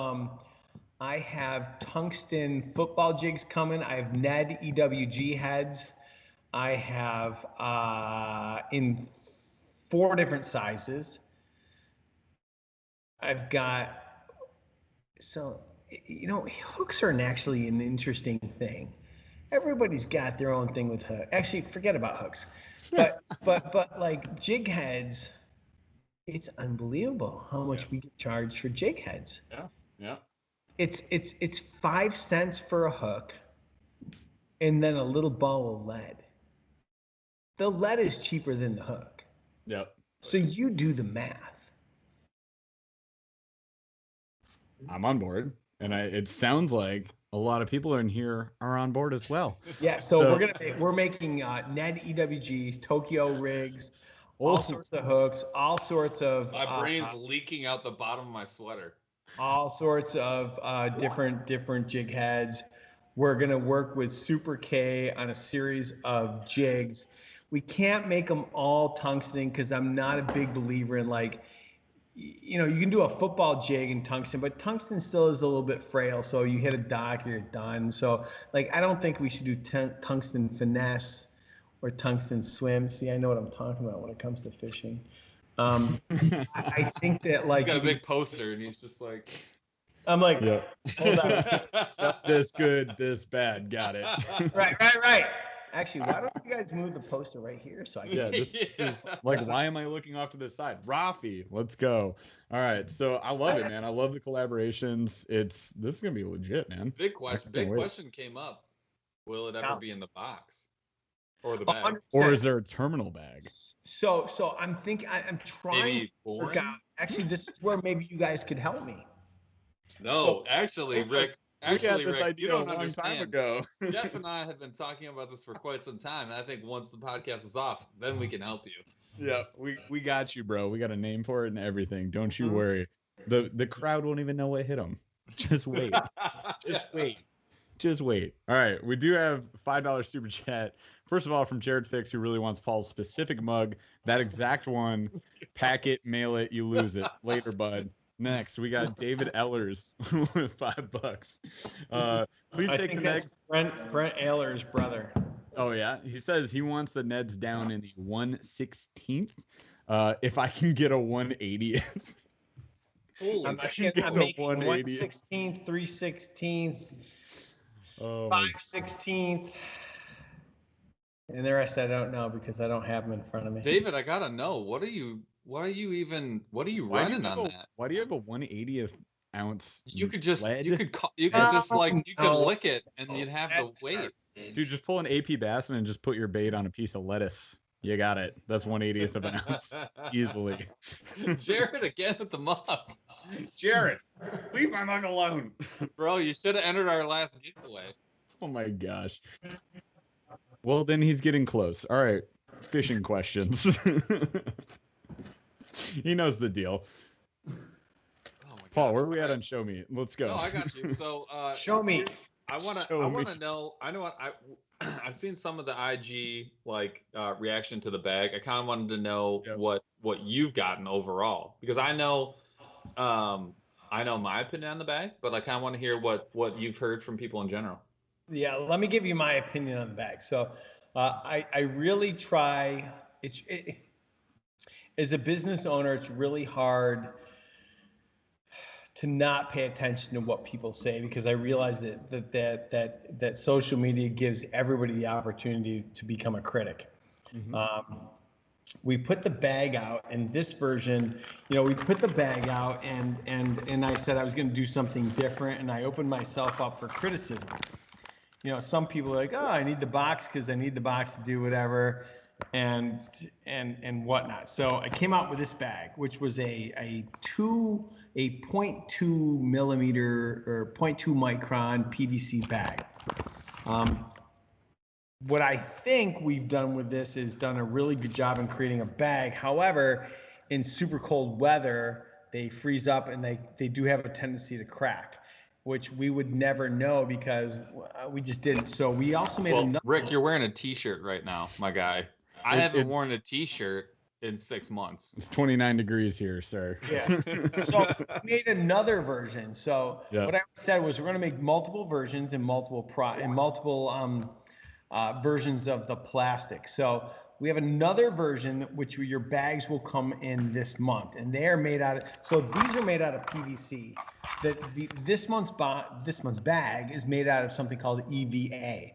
I have tungsten football jigs coming. I have Ned EWG heads. I have in 4 different sizes. I've got, so, you know, hooks are actually an interesting thing. Everybody's got their own thing with hooks. Actually, forget about hooks. But like jig heads, it's unbelievable how much we get charged for jig heads. Yeah. It's 5 cents for a hook and then a little ball of lead. The lead is cheaper than the hook. Yep. So you do the math. I'm on board, and it sounds like a lot of people in here are on board as well. Yeah, so we're making Ned EWGs, Tokyo rigs, all sorts of hooks, all sorts of My brain's leaking out the bottom of my sweater. all sorts of different jig heads. We're gonna work with Super K on a series of jigs. We can't make them all tungsten because I'm not a big believer in, like, you know, you can do a football jig in tungsten, but tungsten still is a little bit frail. So you hit a dock, you're done. So, like, I don't think we should do tungsten finesse or tungsten swim. See, I know what I'm talking about when it comes to fishing. I think that, like, He's got a big poster, and he's just like, I'm like, Yeah. hold on. This good, this bad. Got it. Right. Actually, why don't you guys move the poster right here so I can? Yeah, this is like, why am I looking off to the side? Rafi, let's go. All right, so I love it, man. I love the collaborations. This is gonna be legit, man. big question came up. Will it ever be in the box or the bag? 100%. Or is there a terminal bag? So I'm thinking, I'm trying Maybe to work out. Actually, this is where maybe you guys could help me. No, actually, Rick. We had this Rick, idea you a don't long understand. time ago. Jeff and I have been talking about this for quite some time, and I think once the podcast is off, then we can help you. Yeah, we got you, bro. We got a name for it and everything. Don't you worry. The crowd won't even know what hit them. Just wait. Just wait. All right, we do have $5 super chat. First of all, from Jared Fix, who really wants Paul's specific mug. That exact one. Pack it, mail it, you lose it. Later, bud. Next, we got David Ellers with $5. Please take the next. Brent Ayler's brother. Oh yeah, he says he wants the Neds down in the 1/16th. If I can get a 1/80th. I'm making 1/16th, 3/16th, 5/16th, and the rest I don't know because I don't have them in front of me. David, I gotta know, what are you running on that? Why do you have a 1/80th ounce? You could just lead? you could lick it and you'd have the weight. Dude, just pull an AP Bassin and just put your bait on a piece of lettuce. You got it. That's 1/80th of an ounce easily. Jared again with the mug. Jared, leave my mug alone. Bro, you should have entered our last giveaway. Oh my gosh. Well, then he's getting close. All right, fishing questions. He knows the deal. Oh my Paul, gosh. where are we at on Show Me? Let's go. No, I got you. So Show me. I want to know. I know what I've seen some of the IG reaction to the bag. I kind of wanted to know what you've gotten overall, because I know my opinion on the bag, but I kind of want to hear what you've heard from people in general. Yeah, let me give you my opinion on the bag. So I really try. As a business owner, it's really hard to not pay attention to what people say, because I realize that social media gives everybody the opportunity to become a critic. Mm-hmm. We put the bag out, and this version, we put the bag out, and I said I was going to do something different, and I opened myself up for criticism. Some people are like, oh, I need the box because I need the box to do whatever, and whatnot. So I came out with this bag, which was a 0.2 millimeter or 0.2 micron PVC bag. What I think we've done with this is done a really good job in creating a bag. However, in super cold weather, they freeze up and they do have a tendency to crack, which we would never know because we just didn't. So we also made another. Rick, you're wearing a t-shirt right now, my guy. I haven't worn a t-shirt in 6 months. It's 29 degrees here, sir. Yeah. So we made another version. So what I said was we're going to make multiple versions and multiple versions of the plastic. So we have another version which your bags will come in this month, and they are made out of. So these are made out of PVC. This month's bag is made out of something called EVA.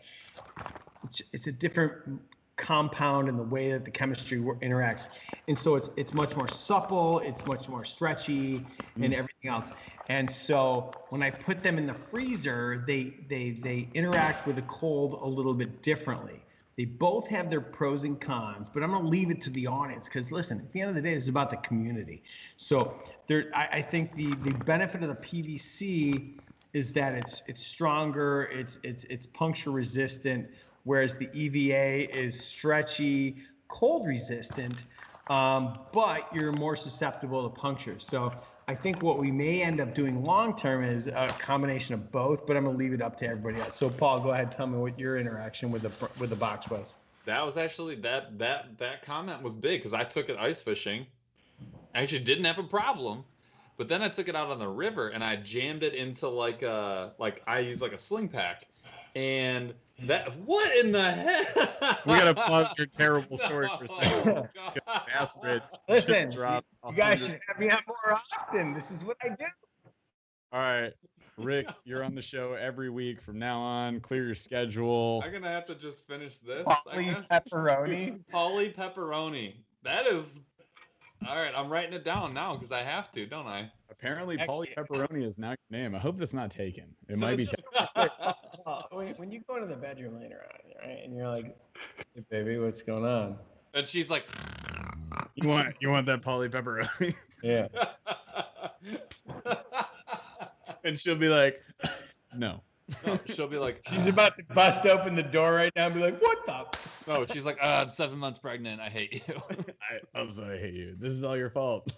It's a different compound in the way that the chemistry interacts, and so it's much more supple, it's much more stretchy, and everything else. And so when I put them in the freezer, they interact with the cold a little bit differently. They both have their pros and cons, but I'm going to leave it to the audience because, listen, at the end of the day, it's about the community. So I think the benefit of the PVC is that it's stronger, it's puncture resistant, whereas the EVA is stretchy, cold resistant, but you're more susceptible to punctures. So I think what we may end up doing long term is a combination of both, but I'm gonna leave it up to everybody else. So Paul, go ahead, tell me what your interaction with the box was. That was actually that comment was big because I took it ice fishing. I actually didn't have a problem, but then I took it out on the river and I jammed it into like I use like a sling pack, and that what in the heck? We gotta pause your terrible story for a second. Oh, Bass Ridge Listen, dropped you guys 100. should have me on more often. This is what I do. All right, Rick, you're on the show every week from now on. Clear your schedule. I'm gonna have to just finish this. Pauly I guess. pepperoni. Pauly pepperoni. That is all right. I'm writing it down now because I have to, don't I? Apparently, Actually- Pauly Pepperoni is not your name. I hope that's not taken. It So might be. just- When you go into the bedroom later on, right, and you're like, "Hey, baby, what's going on?" And she's like, You want that Pauly Pepperoni? Yeah. And she'll be like, no. no, she'll be like, She's about to bust open the door right now and be like, "What the?" no, she's like, I'm 7 months pregnant. I hate you. I hate you. This is all your fault.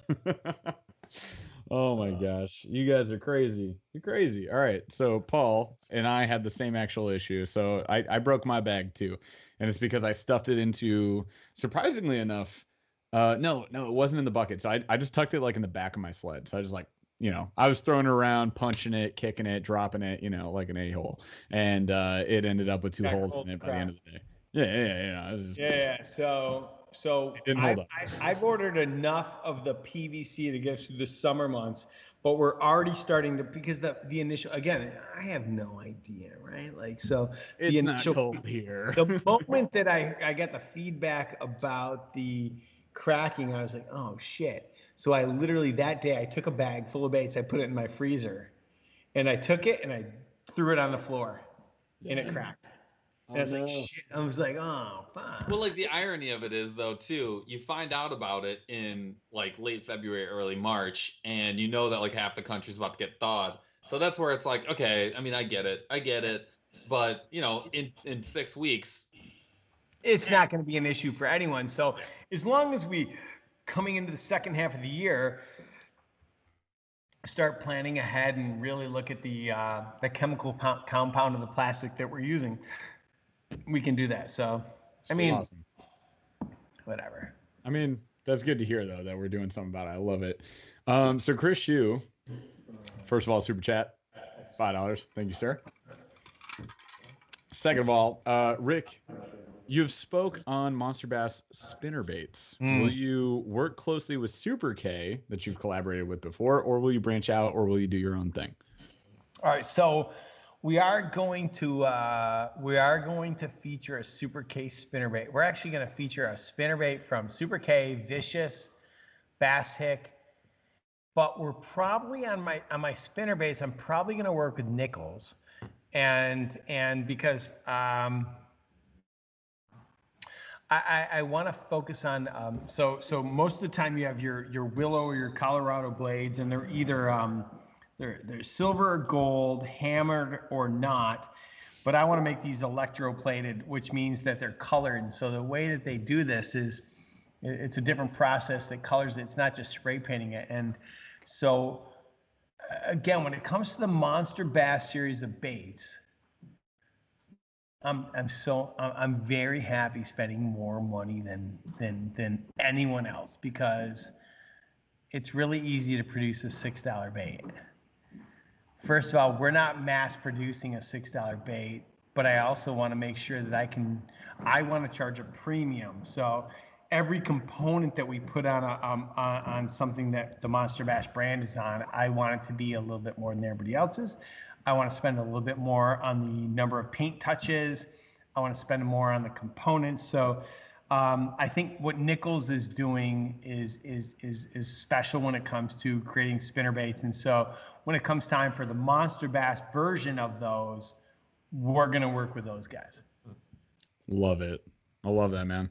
Oh my gosh. You guys are crazy. You're crazy. All right. So Paul and I had the same actual issue. So I broke my bag too. And it's because I stuffed it into, surprisingly enough, no, it wasn't in the bucket. So I just tucked it like in the back of my sled. So I just like, I was throwing it around, punching it, kicking it, dropping it, like an a-hole. And it ended up with two Got holes cold in it by crap. the end of the day. Yeah. It was just- Yeah. So It didn't hold up. I've ordered enough of the PVC to get through the summer months, but we're already starting to, because the initial, again, I have no idea, right? Like, so It's the not initial, cold here. the moment that I got the feedback about the cracking, I was like, oh shit. So I literally that day I took a bag full of baits, I put it in my freezer, and I took it and I threw it on the floor, and it cracked. And I was like, shit. I was like, oh, fuck. Well, like the irony of it is though, too, you find out about it in like late February, early March, and you know that like half the country's about to get thawed. So that's where it's like, okay, I mean, I get it. But, in 6 weeks, It's not going to be an issue for anyone. So as long as we, coming into the second half of the year, start planning ahead and really look at the chemical compound of the plastic that we're using, we can do that. So, I mean, Awesome. whatever. I mean, that's good to hear though that we're doing something about it. I love it. So Chris Shue, first of all, super chat, $5. Thank you, sir. Second of all, Rick, you've spoke on Monsterbass spinnerbaits. Will you work closely with Super K that you've collaborated with before, or will you branch out, or will you do your own thing? All right, so we are going to feature a Super K spinnerbait. We're actually going to feature a spinnerbait from Super K, Vicious, Bass Hick, but we're probably on my spinnerbaits. I'm probably going to work with Nichols, and because I want to focus on so most of the time you have your Willow or your Colorado blades, and they're either they're silver or gold, hammered or not, but I want to make these electroplated, which means that they're colored. So the way that they do this is it's a different process that colors it. It's not just spray painting it. And so again, when it comes to the Monsterbass series of baits, I'm very happy spending more money than anyone else, because it's really easy to produce a $6 bait. First of all, we're not mass producing a $6 bait but I also want to make sure that I want to charge a premium. So every component that we put on something that the Monster Bash brand is on, I want it to be a little bit more than everybody else's. I want to spend a little bit more on the number of paint touches. I want to spend more on the components. So I think what Nichols is doing is special when it comes to creating spinnerbaits. And so when it comes time for the Monster Bass version of those, we're going to work with those guys. Love it. I love that, man.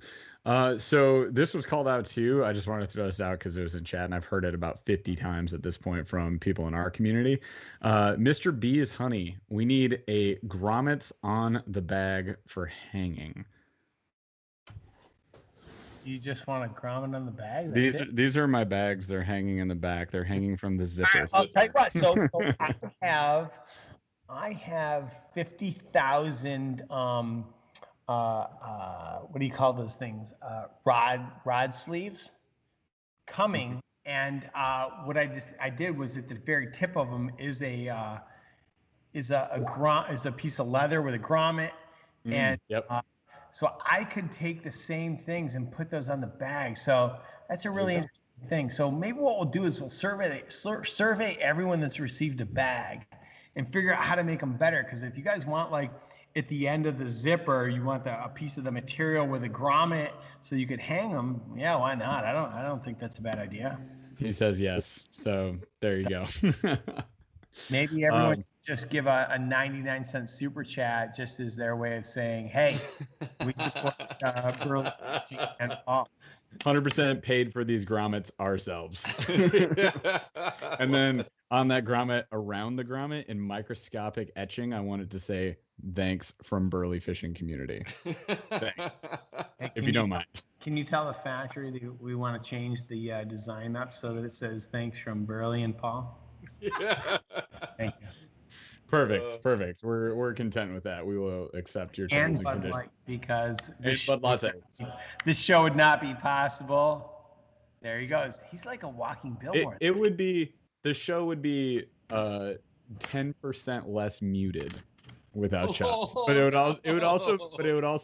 So this was called out too. I just wanted to throw this out because it was in chat and I've heard it about 50 times at this point from people in our community. Mr. B's Honey, we need a grommets on the bag for hanging. You just want a grommet on the bag? These are my bags. They're hanging in the back. They're hanging from the zipper. I'll tell you what. So I have 50,000 what do you call those things? Rod sleeves coming, and what I did was at the very tip of them is a piece of leather with a grommet, and so I could take the same things and put those on the bag. So that's a really interesting thing. So maybe what we'll do is we'll survey everyone that's received a bag and figure out how to make them better. Because if you guys want, like, at the end of the zipper, you want a piece of the material with a grommet so you could hang them, yeah, why not? I don't think that's a bad idea. He says yes. So there you go. Maybe everyone should just give a 99-cent super chat just as their way of saying, hey, we support Burly and Paul. 100% paid for these grommets ourselves. And then on that grommet, around the grommet, in microscopic etching, I wanted to say, thanks from Burly Fishing Community. Thanks. Hey, if you don't mind. Can you tell the factory that we want to change the design up so that it says thanks from Burly and Paul? Yeah. Thank you. Perfect. We're content with that. We will accept your terms and conditions. Light, because this show would not be possible. There he goes. He's like a walking billboard. The show would be 10% less muted without shots, but it would also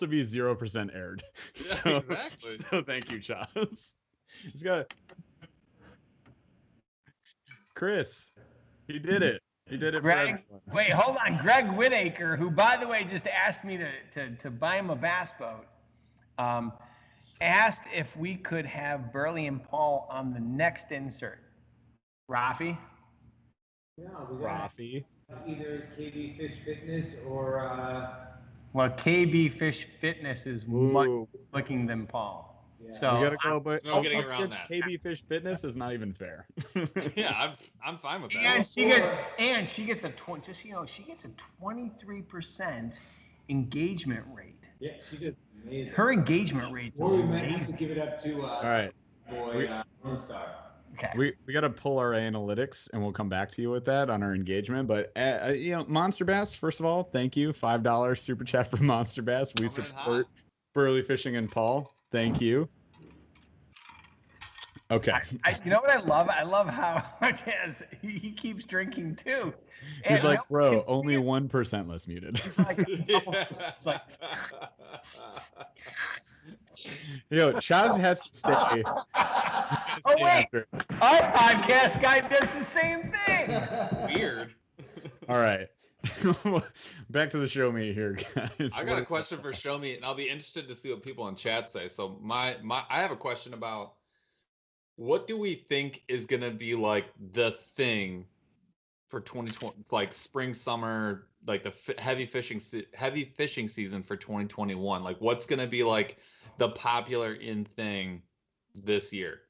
be 0% aired. Yeah, so, exactly. So thank you, Chaz. He's got Chris. He did it. He did it. Greg, wait, hold on. Greg Whitaker, who, by the way, just asked me to buy him a bass boat, asked if we could have Burly and Paul on the next insert. Rafi? Yeah, we got Rafi. Either KB Fish Fitness or Well, KB Fish Fitness is much looking than Paul. Yeah. So We gotta go, but no getting around that. KB Fish Fitness is not even fair. Yeah, I'm fine with that. and she gets a 23% engagement rate. yeah, she did amazing. Her engagement rate's Or we might have to amazing. give it up to All right. boy Lone Star. Okay. We got to pull our analytics and we'll come back to you with that on our engagement. But, Monster Bass, first of all, thank you. $5 super chat for Monster Bass. We support Burly Fishing and Paul. Thank you. Okay. You know what I love? I love how much he keeps drinking too. He's like, bro, only 1% less muted. He's like, it's like, Chaz has to stay. Oh, wait. Our podcast guy does the same thing. Weird. All right. Back to the show me here, guys. I got a question for Show Me, and I'll be interested to see what people in chat say. So I have a question about what do we think is gonna be like the thing for 2020, like spring, summer, like the heavy fishing season for 2021. Like what's gonna be like the popular in thing this year?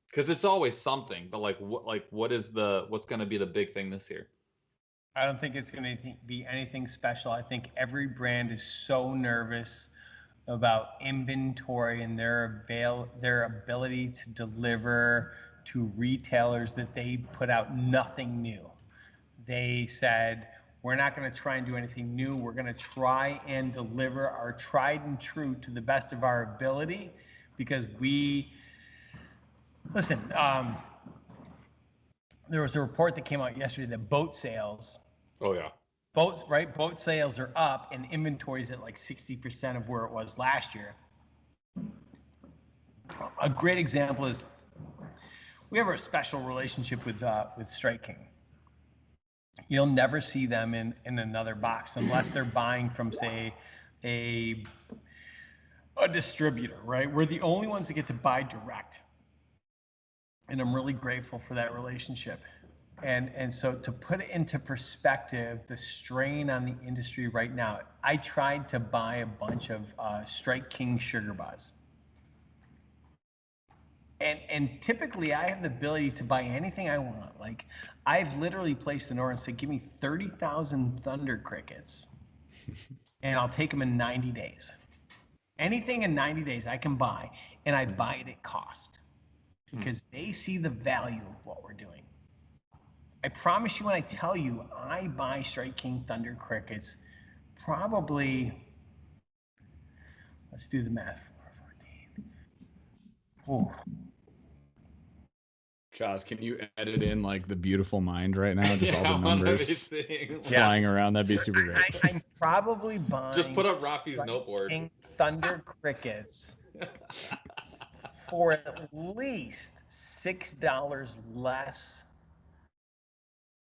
Because it's always something, but what's gonna be the big thing this year? I don't think it's going to be anything special. I think every brand is so nervous about inventory and their ability to deliver to retailers that they put out nothing new. They said, we're not going to try and do anything new. We're going to try and deliver our tried and true to the best of our ability because there was a report that came out yesterday that boat sales Boat sales are up and inventory's at like 60% of where it was last year. A great example is we have a special relationship with Strike King. You'll never see them in another box unless they're buying from, say, a distributor, right? We're the only ones that get to buy direct. And I'm really grateful for that relationship. And so to put it into perspective, the strain on the industry right now, I tried to buy a bunch of Strike King Sugar Buzz. And typically I have the ability to buy anything I want. Like I've literally placed an order and said, give me 30,000 Thunder Crickets and I'll take them in 90 days. Anything in 90 days I can buy, and I buy it at cost because they see the value of what we're doing. I promise you when I tell you I buy Strike King Thunder Crickets, probably, let's do the math. 414. Chaz, can you edit in like the beautiful mind right now? Just all the numbers flying flying around. That'd be super great. I'm probably buying. Just put up Rafi's noteboard. King Thunder Crickets for at least $6 less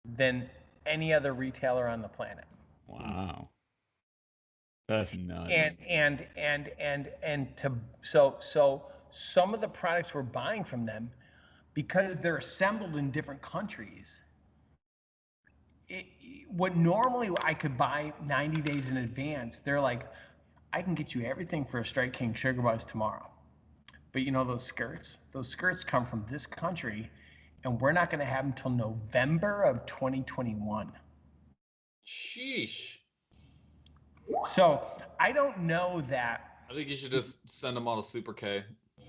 than any other retailer on the planet. Wow. That's nuts. So some of the products we're buying from them, because they're assembled in different countries, what normally I could buy 90 days in advance, they're like, I can get you everything for a Strike King Sugar Buzz tomorrow. But you know those skirts? Those skirts come from this country, and we're not going to have them till November of 2021. Sheesh. So I don't know that. I think you should just send them on a Super K.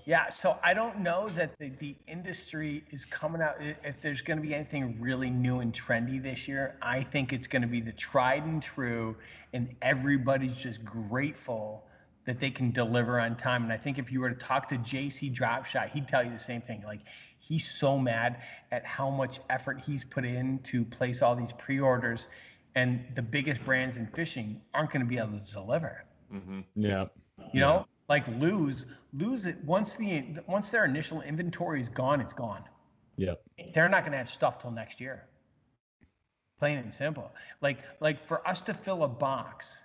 Yeah, so I don't know that the industry is coming out. If there's going to be anything really new and trendy this year, I think it's going to be the tried and true, and everybody's just grateful that they can deliver on time. And I think if you were to talk to JC Dropshot, he'd tell you the same thing. Like, he's so mad at how much effort he's put in to place all these pre-orders, and the biggest brands in fishing aren't going to be able to deliver. Mm-hmm. Yeah. You know, like lose it once their initial inventory is gone, it's gone. Yep. They're not going to have stuff till next year. Plain and simple. Like for us to fill a box,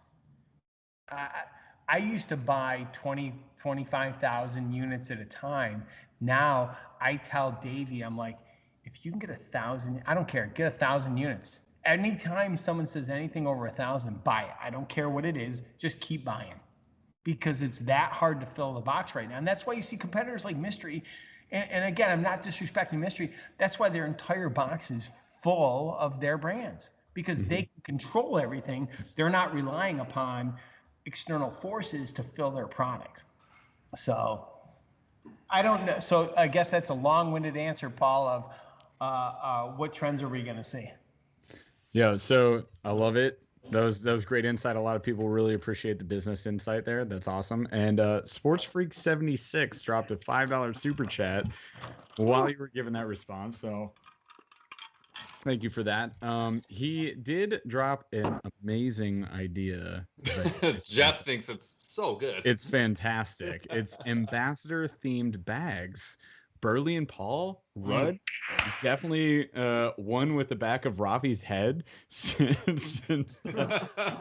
I used to buy 25,000 units at a time. Now I tell Davey, I'm like, if you can get 1,000, I don't care, get 1,000 units. Anytime someone says anything over 1,000, buy it. I don't care what it is, just keep buying. Because it's that hard to fill the box right now. And that's why you see competitors like Mystery. And again, I'm not disrespecting Mystery. That's why their entire box is full of their brands. Because they can control everything. They're not relying upon external forces to fill their product. So, I don't know. So, I guess that's a long-winded answer, Paul, of what trends are we going to see? Yeah, so I love it. That was great insight. A lot of people really appreciate the business insight there. That's awesome. And Sports Freak 76 dropped a $5 super chat while you were giving that response. So thank you for that. He did drop an amazing idea. Jeff thinks it's so good. It's fantastic. It's ambassador themed bags. Burly and Paul, Rudd, definitely one with the back of Rafi's head since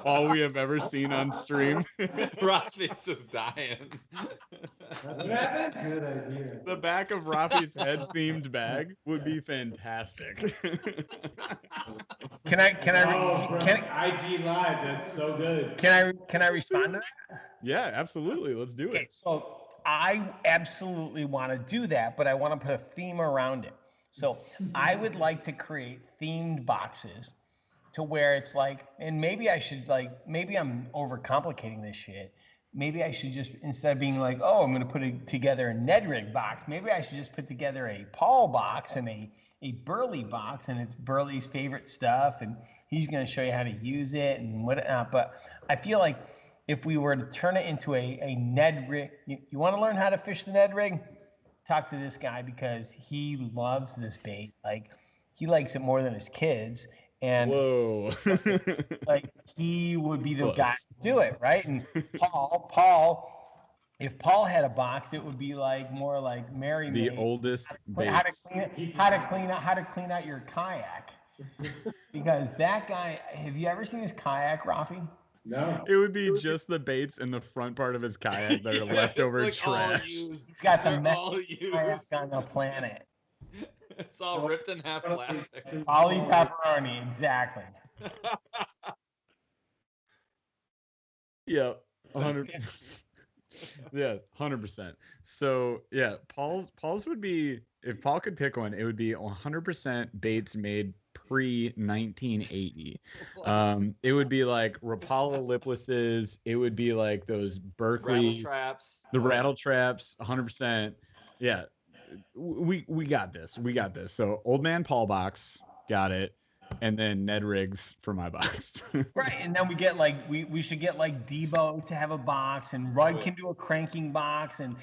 all we have ever seen on stream. Rafi's just dying. That's a good idea. The back of Rafi's head themed bag would be fantastic. Can I IG Live? That's so good. can I respond to that? Yeah, absolutely. Let's do Okay, it. so I absolutely want to do that, but I want to put a theme around it. So I would like to create themed boxes to where it's like, and maybe I should maybe I'm overcomplicating this shit. Maybe I should just, instead of being like, oh, I'm going to put together a Ned Rig box, maybe I should just put together a Paul box and a Burly box, and it's Burly's favorite stuff, and he's going to show you how to use it and whatnot. But I feel like if we were to turn it into a Ned Rig, you want to learn how to fish the Ned Rig? Talk to this guy because he loves this bait. Like, he likes it more than his kids. And Whoa. like he would be the Close. guy to do it, right? And Paul, if Paul had a box, it would be like more like Mary The Maid. oldest How to baits. how to clean out your kayak. Because that guy, have you ever seen his kayak, Rafi? No. It would be just the baits in the front part of his kayak that are leftover it's like all trash. used. He's got the They're best all used. kayak on the planet. It's all ripped in half plastic. Ollie pepperoni, exactly. Yeah, 100. Yeah, 100%. So yeah, Paul's would be, if Paul could pick one, it would be 100% baits made pre 1980. It would be like Rapala liplesses. It would be like those Berkeley Rattle traps. the rattle traps. 100%. Yeah, we got this. We got this. So old man Paul box, got it. And then Ned Riggs for my box. Right, and then we get like we should get like Debo to have a box, and Rudd can do a cranking box, and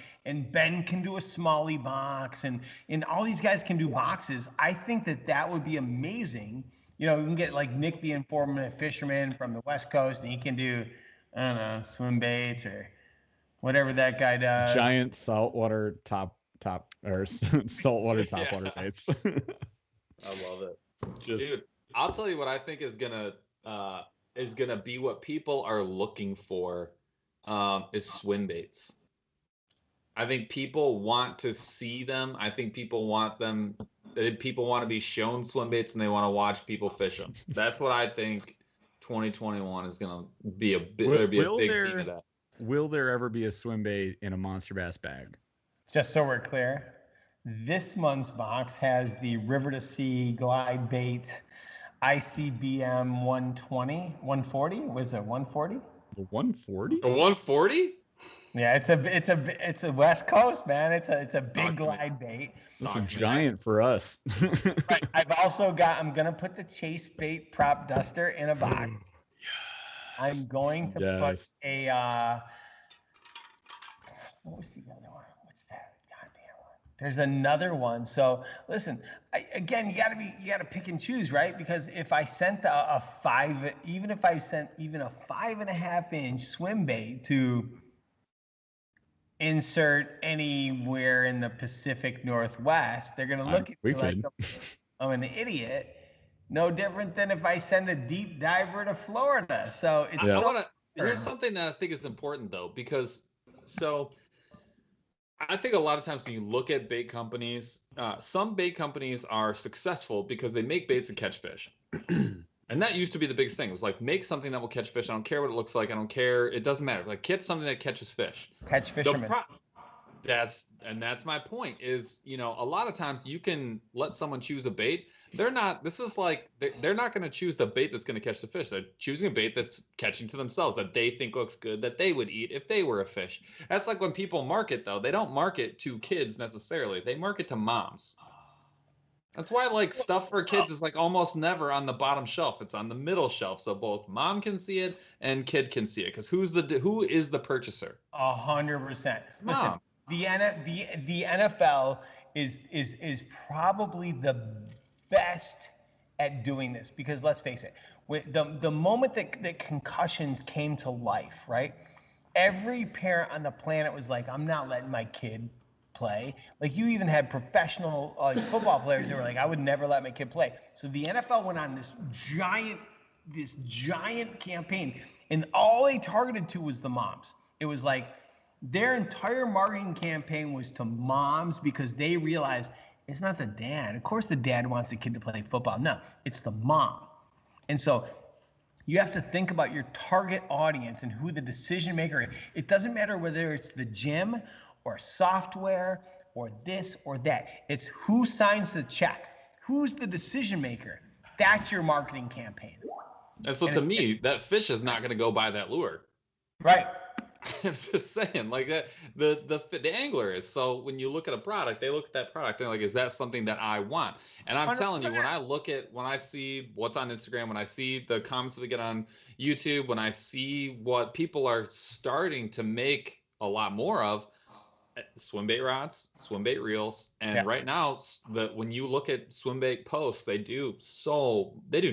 Ben can do a Smalley box, and all these guys can do boxes. I think that would be amazing. You know, we can get like Nick the Informative Fisherman from the West Coast, and he can do, I don't know, swim baits or whatever that guy does. Giant saltwater top or saltwater topwater baits. I love it. Dude, I'll tell you what I think is gonna be what people are looking for, is swim baits. I think people want to see them. I think people want them. People want to be shown swim baits, and they want to watch people fish them. That's what I think. 2021 is gonna be a bit. There'll be a big theme of that. Will there ever be a swim bait in a Monsterbass bag? Just so we're clear, this month's box has the River to Sea glide bait ICBM 120, 140. Was it 140? 140? A 140? Yeah, it's a West Coast, man. It's a big glide bait. It's a giant for us. Right. I'm gonna put the chase bait prop duster in a box. I'm going to put a what was the other one? What's that? Goddamn one. There's another one. So listen, again, you gotta pick and choose, right? Because if I sent a 5.5 inch swim bait to insert anywhere in the Pacific Northwest, they're gonna look at me like I'm an idiot. No different than if I send a deep diver to Florida. So it's here's something that I think is important though, because I think a lot of times when you look at bait companies, some bait companies are successful because they make baits that catch fish. And that used to be the biggest thing. It was like, make something that will catch fish. I don't care what it looks like. I don't care. It doesn't matter. Like, catch something that catches fish. Catch fishermen. That's my point is, a lot of times you can let someone choose a bait. They're not going to choose the bait that's going to catch the fish. They're choosing a bait that's catching to themselves, that they think looks good, that they would eat if they were a fish. That's like when people market, though. They don't market to kids necessarily. They market to moms. That's why like stuff for kids is like almost never on the bottom shelf. It's on the middle shelf, so both mom can see it and kid can see it. Because who is the purchaser? 100%. Listen, the NFL is probably the best at doing this, because let's face it, the moment that concussions came to life, right? Every parent on the planet was like, I'm not letting my kid play. Like, you even had professional football players that were like, I would never let my kid play. So the NFL went on this giant campaign, and all they targeted to was the moms. It was like their entire marketing campaign was to moms, because they realized it's not the dad. Of course the dad wants the kid to play football. No, it's the mom. And so you have to think about your target audience and who the decision maker is. It doesn't matter whether it's the gym or software or this or that. It's who signs the check. Who's the decision maker? That's your marketing campaign. And so to me, that fish is not going to go buy that lure. Right. I'm just saying, like that, the angler is. So when you look at a product, they look at that product and they're like, is that something that I want? And I'm 100%. Telling you, when I see what's on Instagram, when I see the comments that we get on YouTube, when I see what people are starting to make a lot more of, swim bait rods, swim bait reels, and Yeah. right now, when you look at swim bait posts, they do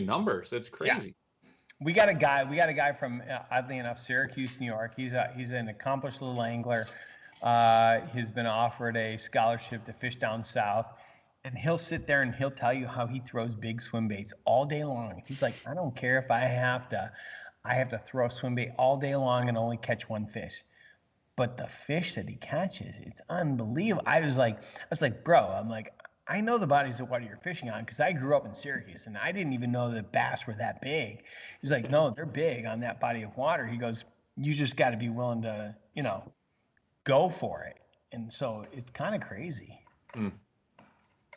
numbers. It's crazy. We got a guy from oddly enough Syracuse, New York. He's an accomplished little angler. He's been offered a scholarship to fish down south, and he'll sit there and he'll tell you how he throws big swim baits all day long. He's like, I don't care if I have to throw a swim bait all day long and only catch one fish. But the fish that he catches, it's unbelievable. I was like, bro, I'm like, I know the bodies of water you're fishing on because I grew up in Syracuse and I didn't even know that bass were that big. He's like, no, they're big on that body of water. He goes, you just got to be willing to, go for it. And so it's kind of crazy.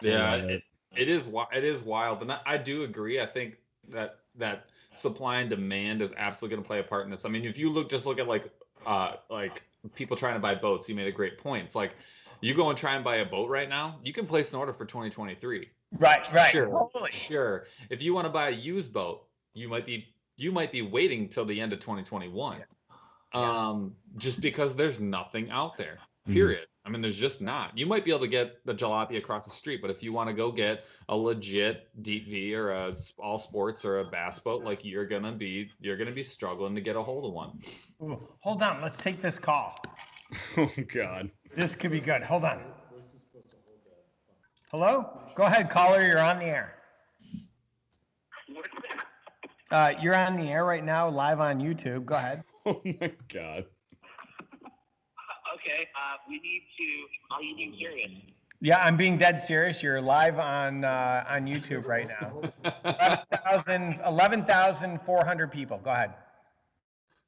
Yeah, it is wild. And I do agree. I think that supply and demand is absolutely going to play a part in this. I mean, if you look at like people trying to buy boats, you made a great point. It's like you go and try and buy a boat right now, you can place an order for 2023. Right. Sure, Totally. sure. If you want to buy a used boat, you might be waiting till the end of 2021. Just because there's nothing out there. Period. I mean, there's just not. You might be able to get the jalopy across the street, but if you want to go get a legit deep V or a all sports or a bass boat, like you're gonna be struggling to get a hold of one. Ooh, hold on, let's take this call. Oh God. This could be good. Hold on. Hello? Go ahead, caller. You're on the air. You're on the air right now, live on YouTube. Go ahead. Oh my God. Okay, are you being serious? Yeah, I'm being dead serious. You're live on YouTube right now. 11,400 people. Go ahead.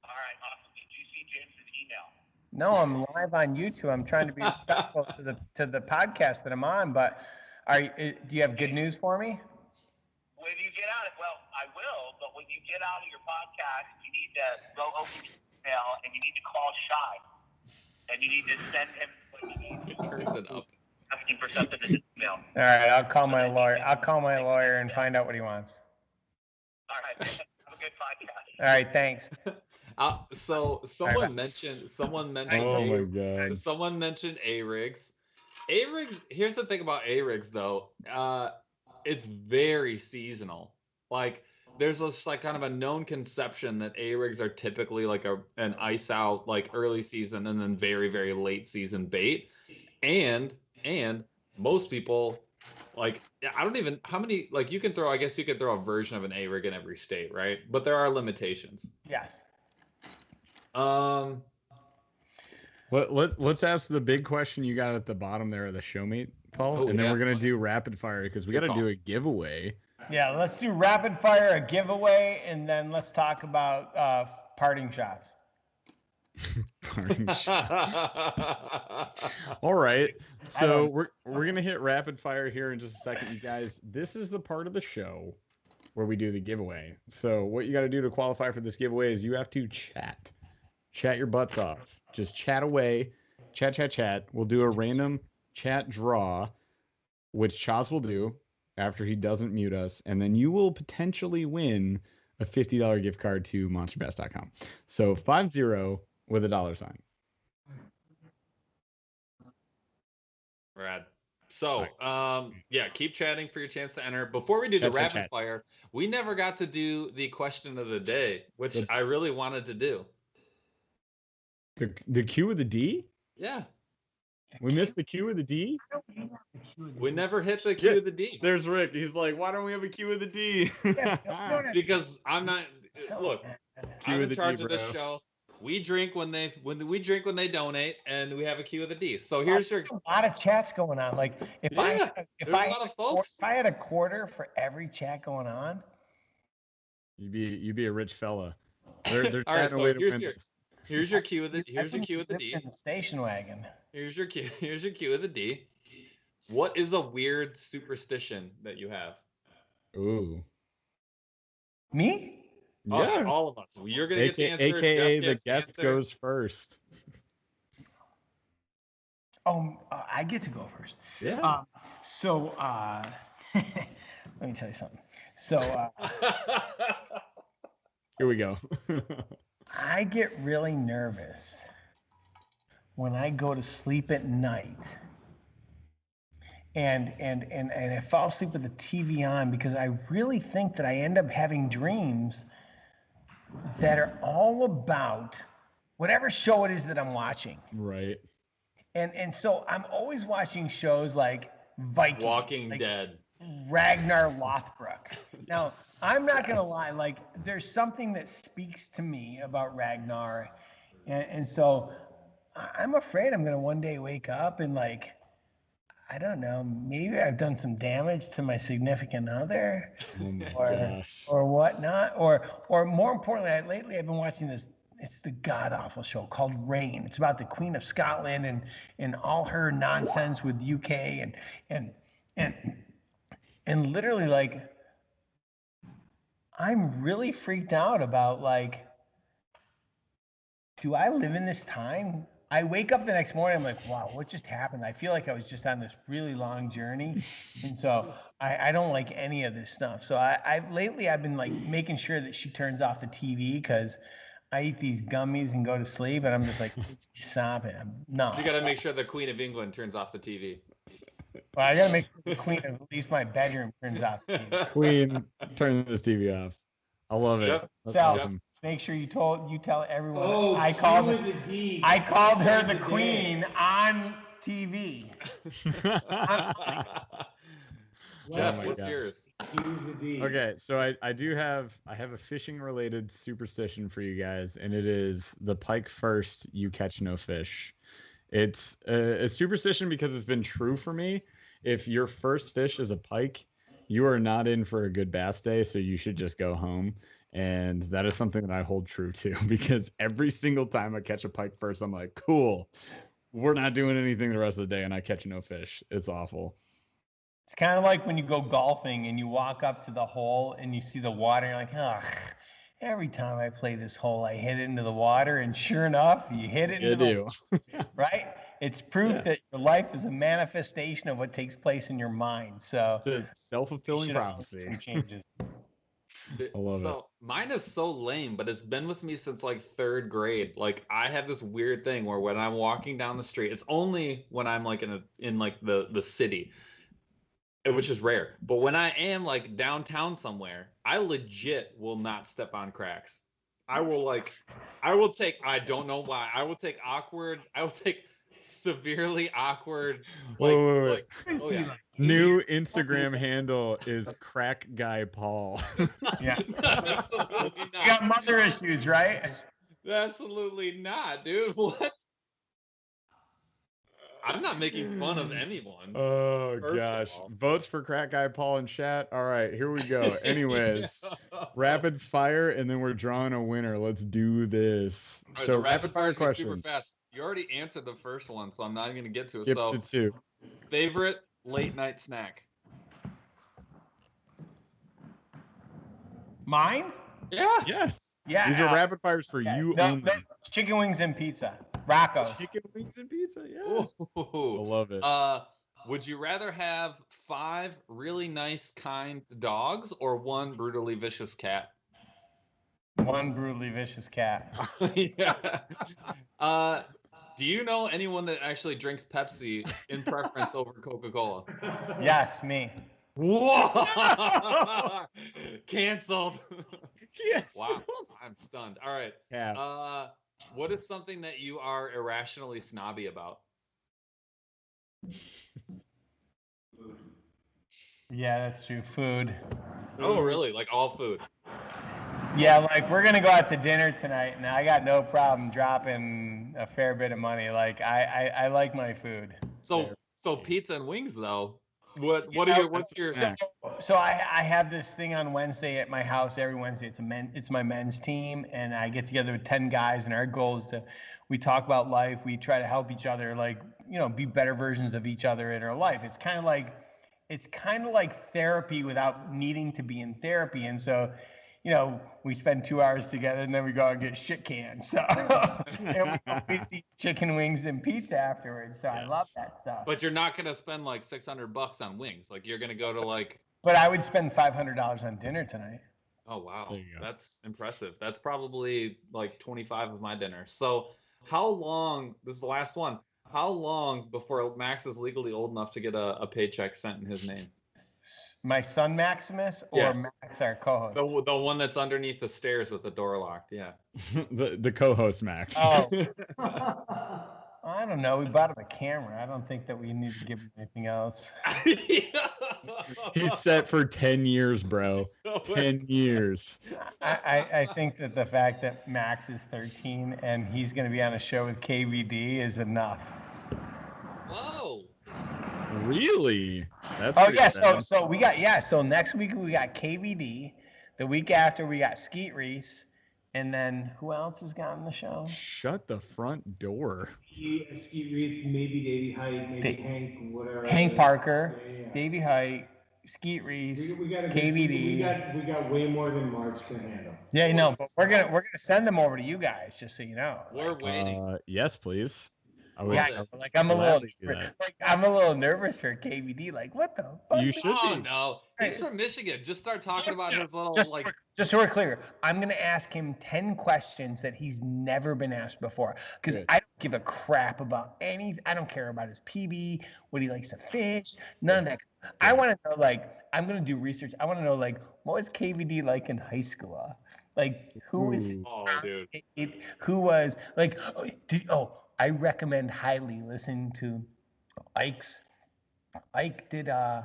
All right, awesome. Did you see James's email? No, I'm live on YouTube. I'm trying to be respectful to the podcast that I'm on, but do you have good news for me? When you get out, I will, but when you get out of your podcast, you need to go open your email and you need to call Shy. And you need to send him what he needs. It turns it up. Asking for something in his email. All right, I'll call my lawyer and find out what he wants. All right, have a good podcast. All right, thanks. So someone mentioned. Oh my God. Someone mentioned A-rigs. A-rigs. Here's the thing about A-rigs, though. It's very seasonal. Like there's this like kind of a known conception that A-rigs are typically like an ice out like early season and then very very late season bait, and most people like I don't even how many like you can throw. I guess you could throw a version of an A-rig in every state, right? But there are limitations. Yes. Let's ask the big question you got at the bottom there of the show mate, Paul, and then we're gonna do rapid fire because we got to do a giveaway. Yeah, let's do rapid fire, a giveaway, and then let's talk about parting shots. All right, so we're gonna hit rapid fire here in just a second, you guys. This is the part of the show where we do the giveaway. So what you got to do to qualify for this giveaway is you have to chat your butts off. Just chat away, chat. We'll do a random chat draw, which Chaz will do after he doesn't mute us, and then you will potentially win a $50 gift card to monsterbass.com. So 50 with a $sign. Rad. So, keep chatting for your chance to enter. Before we do the rapid fire, we never got to do the question of the day, which I really wanted to do. The Q with the D? Yeah. We missed the Q with the D? We never hit the Q with the D. There's Rick. He's like, why don't we have a Q with the D? Because I'm not. Look, I'm in charge of this show. We drink when they donate, and we have a Q with a D. So here's your a lot of chats going on. Like if I had a quarter for every chat going on, you'd be a rich fella. They're all right. So here's your Q with the D. Station wagon. Here's your Q with the D. What is a weird superstition that you have? Ooh. Me? Yeah, all of us. You're gonna get the answer. AKA the guest goes first. Oh, I get to go first. Yeah. Let me tell you something. So here we go. I get really nervous when I go to sleep at night and I fall asleep with the TV on, because I really think that I end up having dreams that are all about whatever show it is that I'm watching. Right. And so I'm always watching shows like Vikings, Walking like Dead. Ragnar Lothbrok. Now, I'm not gonna lie, like there's something that speaks to me about Ragnar, and so I'm afraid I'm gonna one day wake up and like, I don't know, maybe I've done some damage to my significant other, Oh my or gosh. or whatnot, or more importantly, lately I've been watching this. It's the god awful show called Reign. It's about the Queen of Scotland and all her nonsense with UK and and and literally, like, I'm really freaked out about, like, do I live in this time? I wake up the next morning, I'm like, wow, what just happened? I feel like I was just on this really long journey. And so I don't like any of this stuff. So I've been like making sure that she turns off the TV, because I eat these gummies and go to sleep, and I'm just like, stop it. No. So you got to make sure the Queen of England turns off the TV. Well, I gotta make sure the queen of at least my bedroom turns off the TV. Queen, turn this TV off. I love it. Yep. That's So awesome. make sure you tell everyone Oh, I called her the Day. queen on TV. Jeff, my what's gosh. yours? Use the D. Okay, so I have a fishing related superstition for you guys, and it is the pike first, you catch no fish. It's a superstition because it's been true for me. If your first fish is a pike, you are not in for a good bass day, so you should just go home. And that is something that I hold true to, because every single time I catch a pike first, I'm like, cool, we're not doing anything the rest of the day, and I catch no fish. It's awful. It's kind of like when you go golfing and you walk up to the hole and you see the water, and you're like, ugh. Every time I play this hole, I hit it into the water, and sure enough, you hit it into You do. right? It's proof that your life is a manifestation of what takes place in your mind. So It's a self-fulfilling should have prophecy. some changes. I love So mine is so lame, but it's been with me since like third grade. Like I have this weird thing where when I'm walking down the street, it's only when I'm like in like the city, which is rare. But when I am like downtown somewhere, I legit will not step on cracks. I will take, I don't know why. I will take severely awkward. Like, Wait. oh yeah. New Instagram handle is Crack Guy Paul. Yeah. Absolutely You not. got mother issues, right? Absolutely not, dude. What? I'm not making fun of anyone. Oh First of gosh. all. Votes for Crack Guy Paul in chat. All right, here we go. Anyways, rapid fire, and then we're drawing a winner. Let's do this. All right, So the rapid fire is super questions. fast. You already answered the first one, so I'm not even gonna get to it. Skip So, to two. favorite late night snack? Mine? Yeah. Yes. Yeah. These are rapid fires for you no, only. no, chicken wings and pizza. Rocco's. Chicken wings and pizza. Yeah. I Ooh. love it. Would you rather have 5 really nice, kind dogs or 1 brutally vicious cat? One brutally vicious cat. Yeah. Do you know anyone that actually drinks Pepsi in preference over Coca-Cola? Yes, me. Whoa! Canceled. Yes. Wow, I'm stunned. All right. Yeah. What is something that you are irrationally snobby about? Yeah, that's true. Food. Oh, really? Like all food? Yeah, like we're gonna go out to dinner tonight, and I got no problem dropping a fair bit of money. Like I like my food. So pizza and wings though. What's your So I have this thing on Wednesday at my house every Wednesday. It's my men's team, and I get together with 10 guys, and our goal is we talk about life. We try to help each other, like, be better versions of each other in our life. It's kind of like therapy without needing to be in therapy. And so, we spend 2 hours together, and then we go and get shit canned. So and we always eat chicken wings and pizza afterwards. So I love that stuff. But you're not gonna spend like $600 on wings. Like you're gonna go to like. But I would spend $500 on dinner tonight. Oh wow, There you go. that's impressive. That's probably like 25 of my dinner. So, How long? This is the last one. How long before Max is legally old enough to get a paycheck sent in his name? My son Maximus or Yes. Max, our co-host? The one that's underneath the stairs with the door locked. Yeah. the co-host Max. Oh. I don't know. We bought him a camera. I don't think that we need to give him anything else. He's set for 10 years, bro. 10 years. I think that the fact that Max is 13 and he's going to be on a show with KVD is enough. Whoa. Really? That's Oh pretty yeah. bad. So we got So next week we got KVD. The week after we got Skeet Reese. And then who else has gotten the show? Shut the front door. Ski Reese, maybe Davey Height, maybe Hank, whatever. Hank Parker, Yeah. Davey Height, Skeet Reese, We got KVD. We got way more than March can handle. Yeah, no, but we're gonna send them over to you guys, just so you know. We're waiting. Yes, please. I would, Yeah, I would like I'm a little, gladly do that. like I'm a little nervous for KVD. Like, what the fuck? You should Oh be. no, he's from Michigan. Just start talking about his little Just so we're clear, I'm gonna ask him 10 questions that he's never been asked before, because Good. I don't give a crap about any. I don't care about his PB, what he likes to fish, none of that. I want to know, like, I'm gonna do research. I want to know, like, what was KVD like in high school? Like, who was? Ooh. Oh, dude. Who was like? I recommend highly listening to Ike's. Ike did an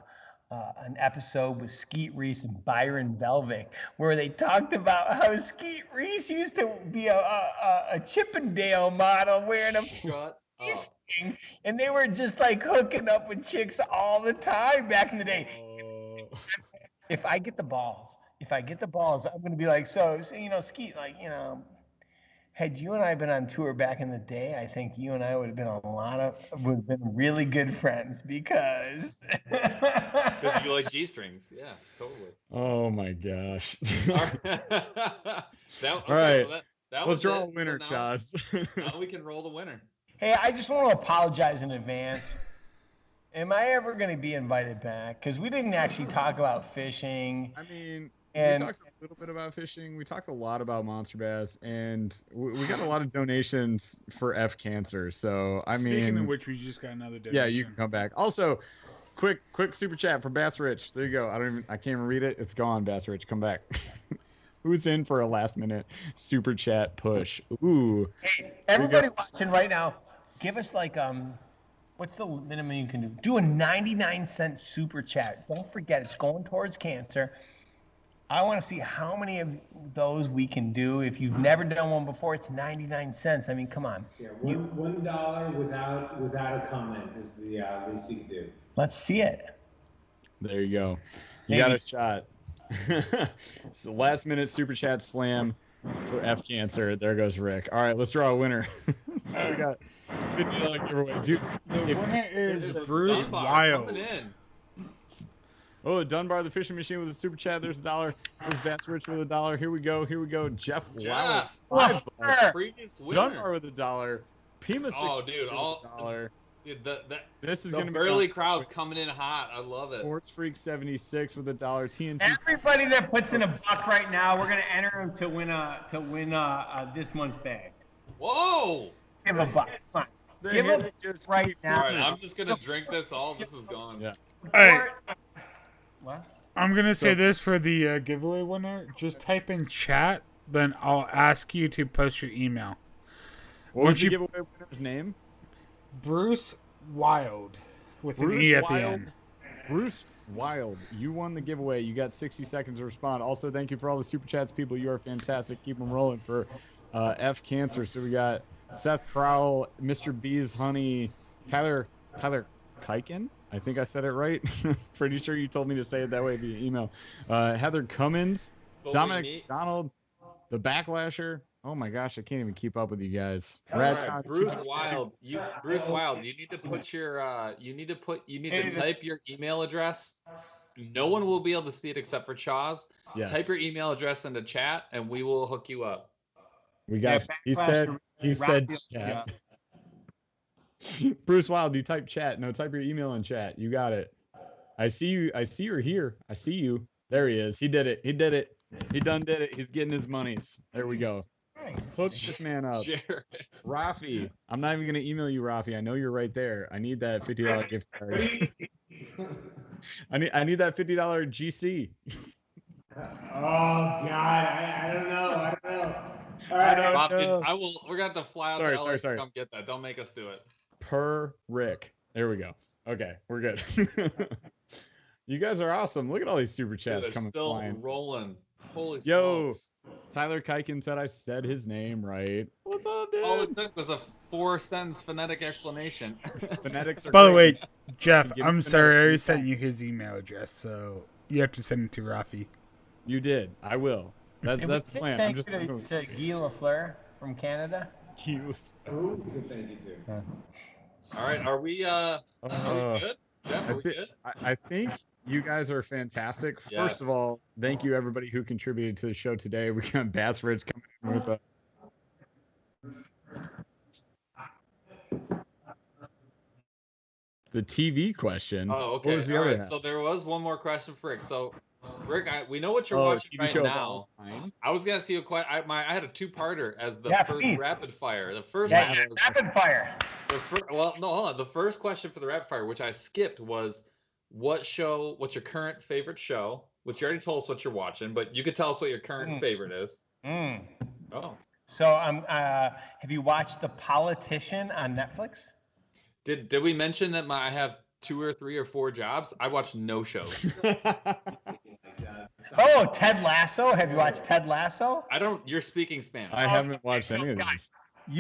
episode with Skeet Reese and Byron Velvick where they talked about how Skeet Reese used to be a Chippendale model wearing a Shut face up. thing, and they were just like hooking up with chicks all the time back in the day. If I get the balls, I'm gonna be like, so you know, Skeet, like, you know, had you and I been on tour back in the day, I think you and I would have been really good friends because Because you like G-strings. Yeah, totally. Oh my gosh. All right. So that Let's was draw a it. winner, So now- Chaz. Now we can roll the winner. Hey, I just want to apologize in advance. Am I ever going to be invited back? Because we didn't actually talk about fishing. I mean, And- we talked a little bit about fishing. We talked a lot about Monsterbass, and we got a lot of donations for F Cancer. So I Speaking mean, of which, we just got another donation. yeah, you can come back. Also, quick super chat for Bass Rich. There you go. I can't even read it. It's gone. Bass Rich, come back. Who's in for a last minute super chat push? Ooh. Hey, everybody watching right now, give us like what's the minimum you can do? Do a 99-cent super chat. Don't forget, it's going towards cancer. I want to see how many of those we can do. If you've never done one before, it's 99 cents. I mean, come on. Yeah, $1 without a comment is the least you can do. Let's see it. There you go. You Maybe. got a shot. So last minute super chat slam for F Cancer. There goes Rick. All right, let's draw a winner. So we got $50 giveaway. Dude, The winner is There's a Bruce Dunbar Wild. coming in. Oh, Dunbar the fishing machine with a super chat. There's $1. There's Bass Rich with $1. Here we go. Jeff Wow. Jeff, $5. previous Dunbar winner. with $1. Pima Oh, 60 dude, with $1. Dude, This is the going to be Burly crowd's coming in hot. I love it. Sports Freak 76 with $1. TNT. Everybody that puts in a buck right now, we're gonna enter them to win this month's bag. Whoa! Give a buck. Come on. They Give hit him it just right keep now. All right, moving. I'm just gonna drink this. All this is gone. Yeah. Hey, What? I'm gonna say So- this for the giveaway winner. Just type in chat, then I'll ask you to post your email. What Once was the you- giveaway winner's name? Bruce Wild with an Bruce E at the Wild. end. Bruce Wild, you won the giveaway. You got 60 seconds to respond. Also, thank you for all the super chats, people. You are fantastic. Keep them rolling for F Cancer. So we got Seth Crowell, Mr. B's Honey, Tyler Kiken. I think I said it right. Pretty sure you told me to say it that way via email. Heather Cummins, Totally Dominic neat. Donald, the Backlasher. Oh my gosh, I can't even keep up with you guys. All Brad right, Con- Bruce Wild. Bruce Wild. You need to put your. You need to type your email address. No one will be able to see it except for Chaz. Yes. Type your email address into chat, and we will hook you up. We got. He said chat. Bruce Wild, you type chat. No, type your email in chat. You got it. I see you. I see you're here. I see you. There he is. He did it. He did it. He done did it. He's getting his monies. There we go. Thanks. Hook this man up. Jared. Rafi, I'm not even gonna email you, Rafi. I know you're right there. I need that $50 gift card. I need that $50 GC. Oh God, I don't know. I don't know. All I right. don't Bobby, know. we're gonna have to fly out Sorry, to LA sorry. to come get that. Don't make us do it. Per Rick. There we go. Okay, we're good. You guys are awesome. Look at all these super Dude, chats they're coming still flying. rolling. Holy Yo, smokes. Tyler Kiken said I said his name right. What's up, dude? All it took was a 4-sentence phonetic explanation. Phonetics are By the great. way, Jeff, Give me I'm the sorry. I note. already sent you his email address, so you have to send it to Rafi. You did. I will. That's the plan. I'm Thank just you to Guy Lafleur from Canada. you. Who to thank you to? All right, are we good? Jeff, are we good? I think you guys are fantastic. First of Yes. all, thank you everybody who contributed to the show today. We got Bass Ridge coming in with a the TV question. Oh, What okay. was the All other right. half? So there was one more question for Rick. So, Rick, we know what you're Oh, watching TV right show of now. all time? I was gonna ask you a question. I had a two-parter as the Yeah, first please. rapid fire. The first Yeah, one was rapid fire. well, no, hold on. The first question for the rapid fire, which I skipped, was what's your current favorite show? Which you already told us what you're watching, but you could tell us what your current favorite is. Oh. So have you watched The Politician on Netflix? Did we mention that I have 2 or 3 or 4 jobs? I watch no shows. Oh, Ted Lasso. Have you watched Ted Lasso? You're speaking Spanish. I haven't watched any of these.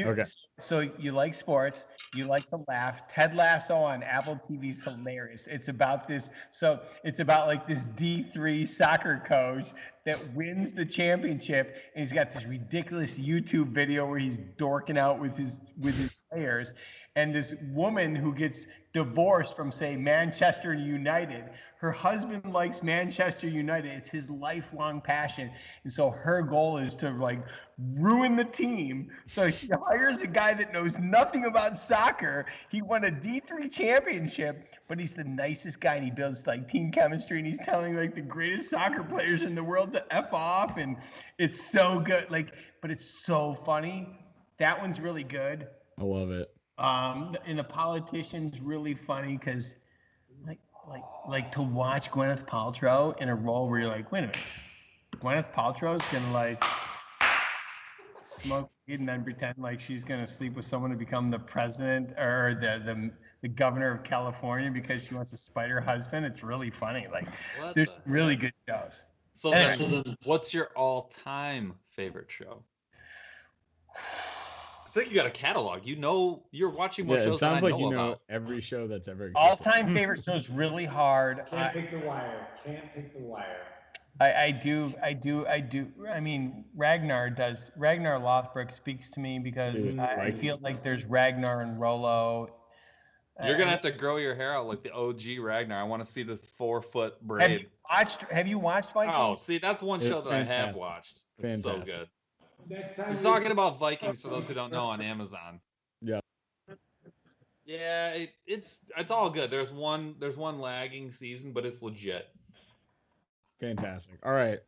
Okay. So you like sports, you like to laugh. Ted Lasso on Apple TV is hilarious. It's about this. So it's about like this D3 soccer coach that wins the championship, and he's got this ridiculous YouTube video where he's dorking out with his players, and this woman who gets divorced from, say, Manchester United. Her husband likes Manchester United. It's his lifelong passion. And so her goal is to like ruin the team. So she hires a guy that knows nothing about soccer. He won a D3 championship, but he's the nicest guy, and he builds like team chemistry, and he's telling like the greatest soccer players in the world to F off. And it's so good. But it's so funny. That one's really good. I love it. And The Politician's really funny because like to watch Gwyneth Paltrow in a role where you're like, wait a minute, Gwyneth Paltrow's gonna like smoke weed and then pretend like she's gonna sleep with someone to become the president or the governor of California because she wants to spite her husband. It's really funny. Like What there's the really good shows. So Anyway. then, what's your all-time favorite show? I think you got a catalog. You know, you're watching more Yeah, shows it sounds than I like you know about. every show that's ever existed. All-time favorite show is really hard. Can't pick the wire. Can't pick the wire. I do. I mean, Ragnar Lothbrok speaks to me because I feel like there's Ragnar and Rollo. You're gonna have to grow your hair out like the OG Ragnar. I want to see the 4-foot braid. Have you watched Vikings? Oh, see, that's one show It's that I have fantastic. watched. It's so Fantastic. good. Next time. He's talking about Vikings for those who don't know on Amazon. Yeah. Yeah, it's all good. There's one lagging season, but it's legit. Fantastic. All right.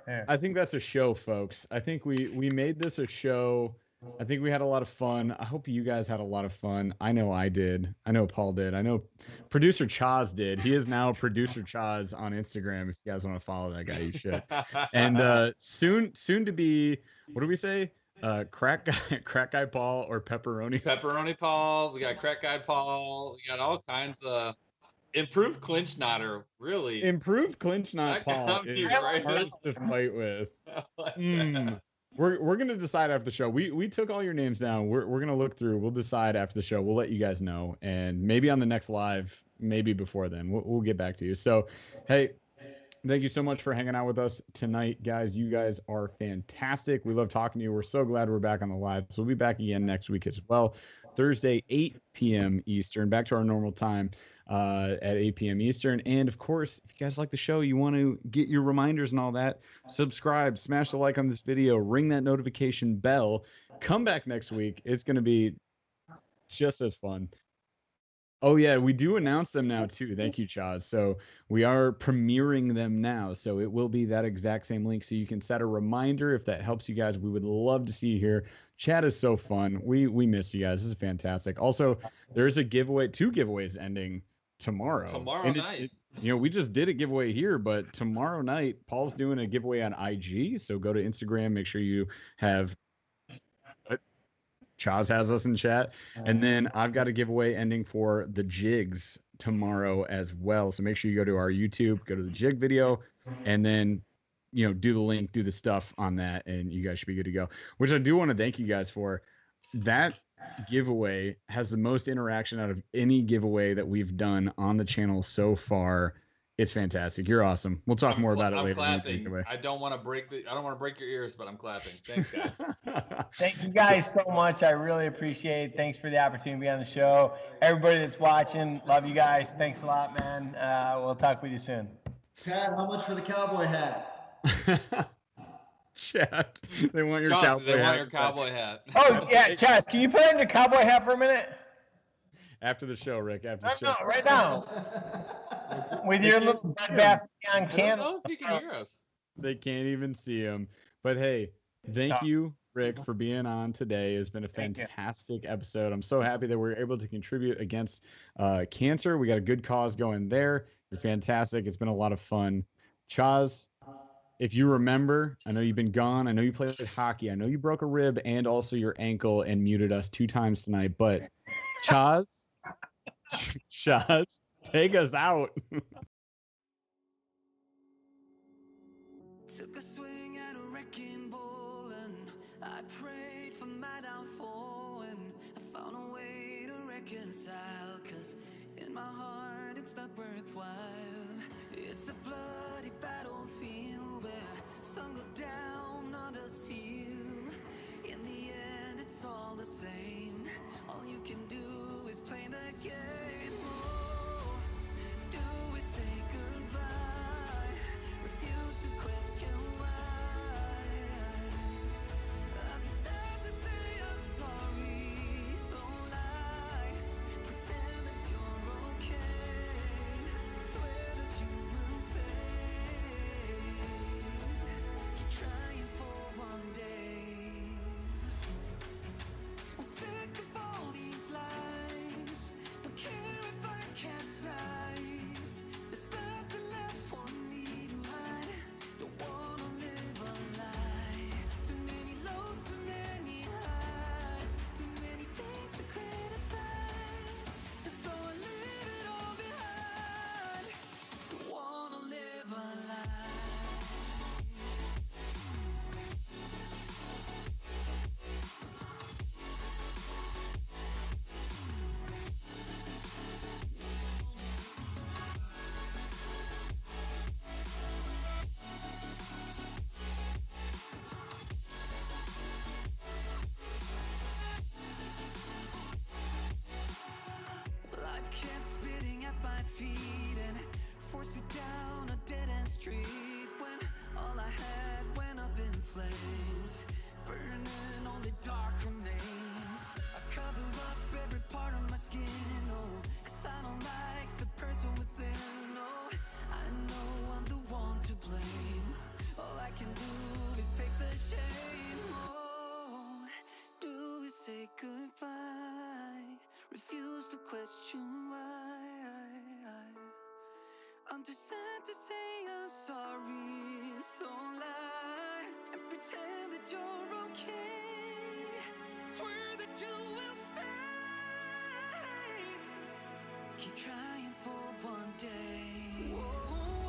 Yeah. I think that's a show, folks. I think we made this a show. I think we had a lot of fun. I hope you guys had a lot of fun. I know I did. I know Paul did. I know producer Chaz did. He is now producer Chaz on Instagram. If you guys want to follow that guy, you should. And soon to be, what do we say? Crack guy Paul or pepperoni? Pepperoni Paul. We got Crack Guy Paul. We got all kinds of improved clinch knotter. Really. Improved clinch knot That Paul got me is right hard to fight with. We're gonna decide after the show. We took all your names down. We're gonna look through. We'll decide after the show. We'll let you guys know, and maybe on the next live, maybe before then, we'll get back to you. So, hey, thank you so much for hanging out with us tonight, guys. You guys are fantastic. We love talking to you. We're so glad we're back on the live. So we'll be back again next week as well. Thursday, 8 p.m. Eastern, back to our normal time at 8 p.m. Eastern. And of course, if you guys like the show, you want to get your reminders and all that, subscribe, smash the like on this video, ring that notification bell. Come back next week. It's going to be just as fun. Oh yeah, we do announce them now too. Thank you, Chaz. So we are premiering them now. So it will be that exact same link. So you can set a reminder if that helps you guys. We would love to see you here. Chat is so fun. We miss you guys. This is fantastic. Also, there is a giveaway, 2 giveaways ending tomorrow. Tomorrow night. We just did a giveaway here, but tomorrow night Paul's doing a giveaway on IG. So go to Instagram. Make sure you have. Chaz has us in chat. And then I've got a giveaway ending for the jigs tomorrow as well. So make sure you go to our YouTube, go to the jig video, and then, do the link, do the stuff on that, and you guys should be good to go. Which I do want to thank you guys for. That giveaway has the most interaction out of any giveaway that we've done on the channel so far. It's fantastic. You're awesome. We'll talk more about it later. Clapping. I don't want to break your ears, but I'm clapping. Thanks, guys. Thank you guys so much. I really appreciate it. Thanks for the opportunity to be on the show. Everybody that's watching, love you guys. Thanks a lot, man. We'll talk with you soon. Chad, how much for the cowboy hat? Chad, they want your cowboy hat. Oh yeah, Chaz, can you put on your cowboy hat for a minute? After the show, Rick. After the show. No, right now. With your little Bed Bath on camera. I don't know if you can hear us. They can't even see him. But hey, thank you, Rick, for being on today. It's been a fantastic episode. I'm so happy that we're able to contribute against cancer. We got a good cause going there. You're fantastic. It's been a lot of fun. Chaz, if you remember, I know you've been gone. I know you played hockey. I know you broke a rib and also your ankle and muted us 2 times tonight. But Chaz, take us out. Took a swing at a wrecking ball and I prayed for my downfall and I found a way to reconcile, 'cause in my heart it's not worthwhile. It's a bloody battlefield where some go down, others heal. In the end it's all the same. All you can do is play the game. Oh, do we say goodbye? Refuse to question why. I'm sad to say I'm sorry, so lie. Pretend that you're okay. Swear that you will stay. Keep trying for one day. I'm sick of all these lies. Don't care if I capsize. There's nothing left for me to hide. Don't wanna live a lie. Too many lows, too many highs. Too many things to criticize. And so I leave it all behind. Don't wanna live a lie. Life kept spitting at my feet and forced me down a dead-end street when all I had went up in flames, burning only dark remains. I cover up every part of my skin, oh, 'cause I don't like the person within, oh. I know I'm the one to blame. All I can do is take the shame, oh. Do we say goodbye? Refuse to question why. I'm too sad to say I'm sorry, so lie and pretend that you're okay. Swear that you will stay. Keep trying for one day. Whoa,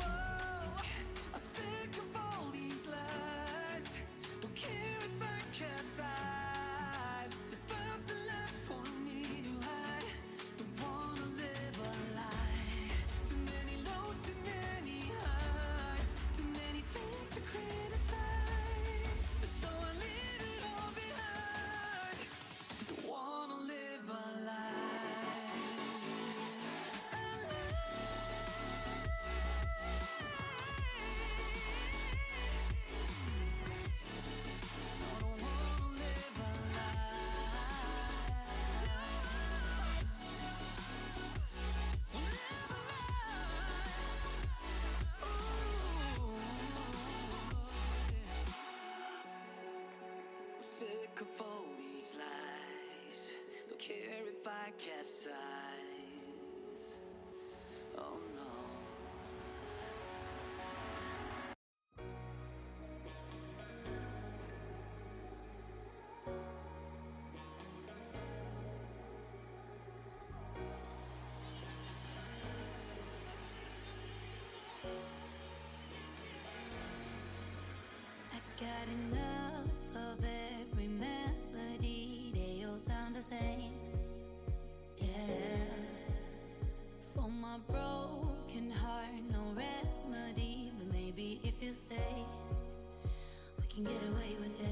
I'm sick of all these lies. Don't care if I capsize. There's nothing left for me to hide. Don't wanna live a lie. Too many lows, too many highs. Too many things to criticize. So I leave it all behind. Don't wanna live a lie. A lie. Sick of all these lies. Don't care if I capsize. Oh no. I got enough of every melody. They all sound the same. Yeah. For my broken heart, no remedy. But maybe if you stay, we can get away with it.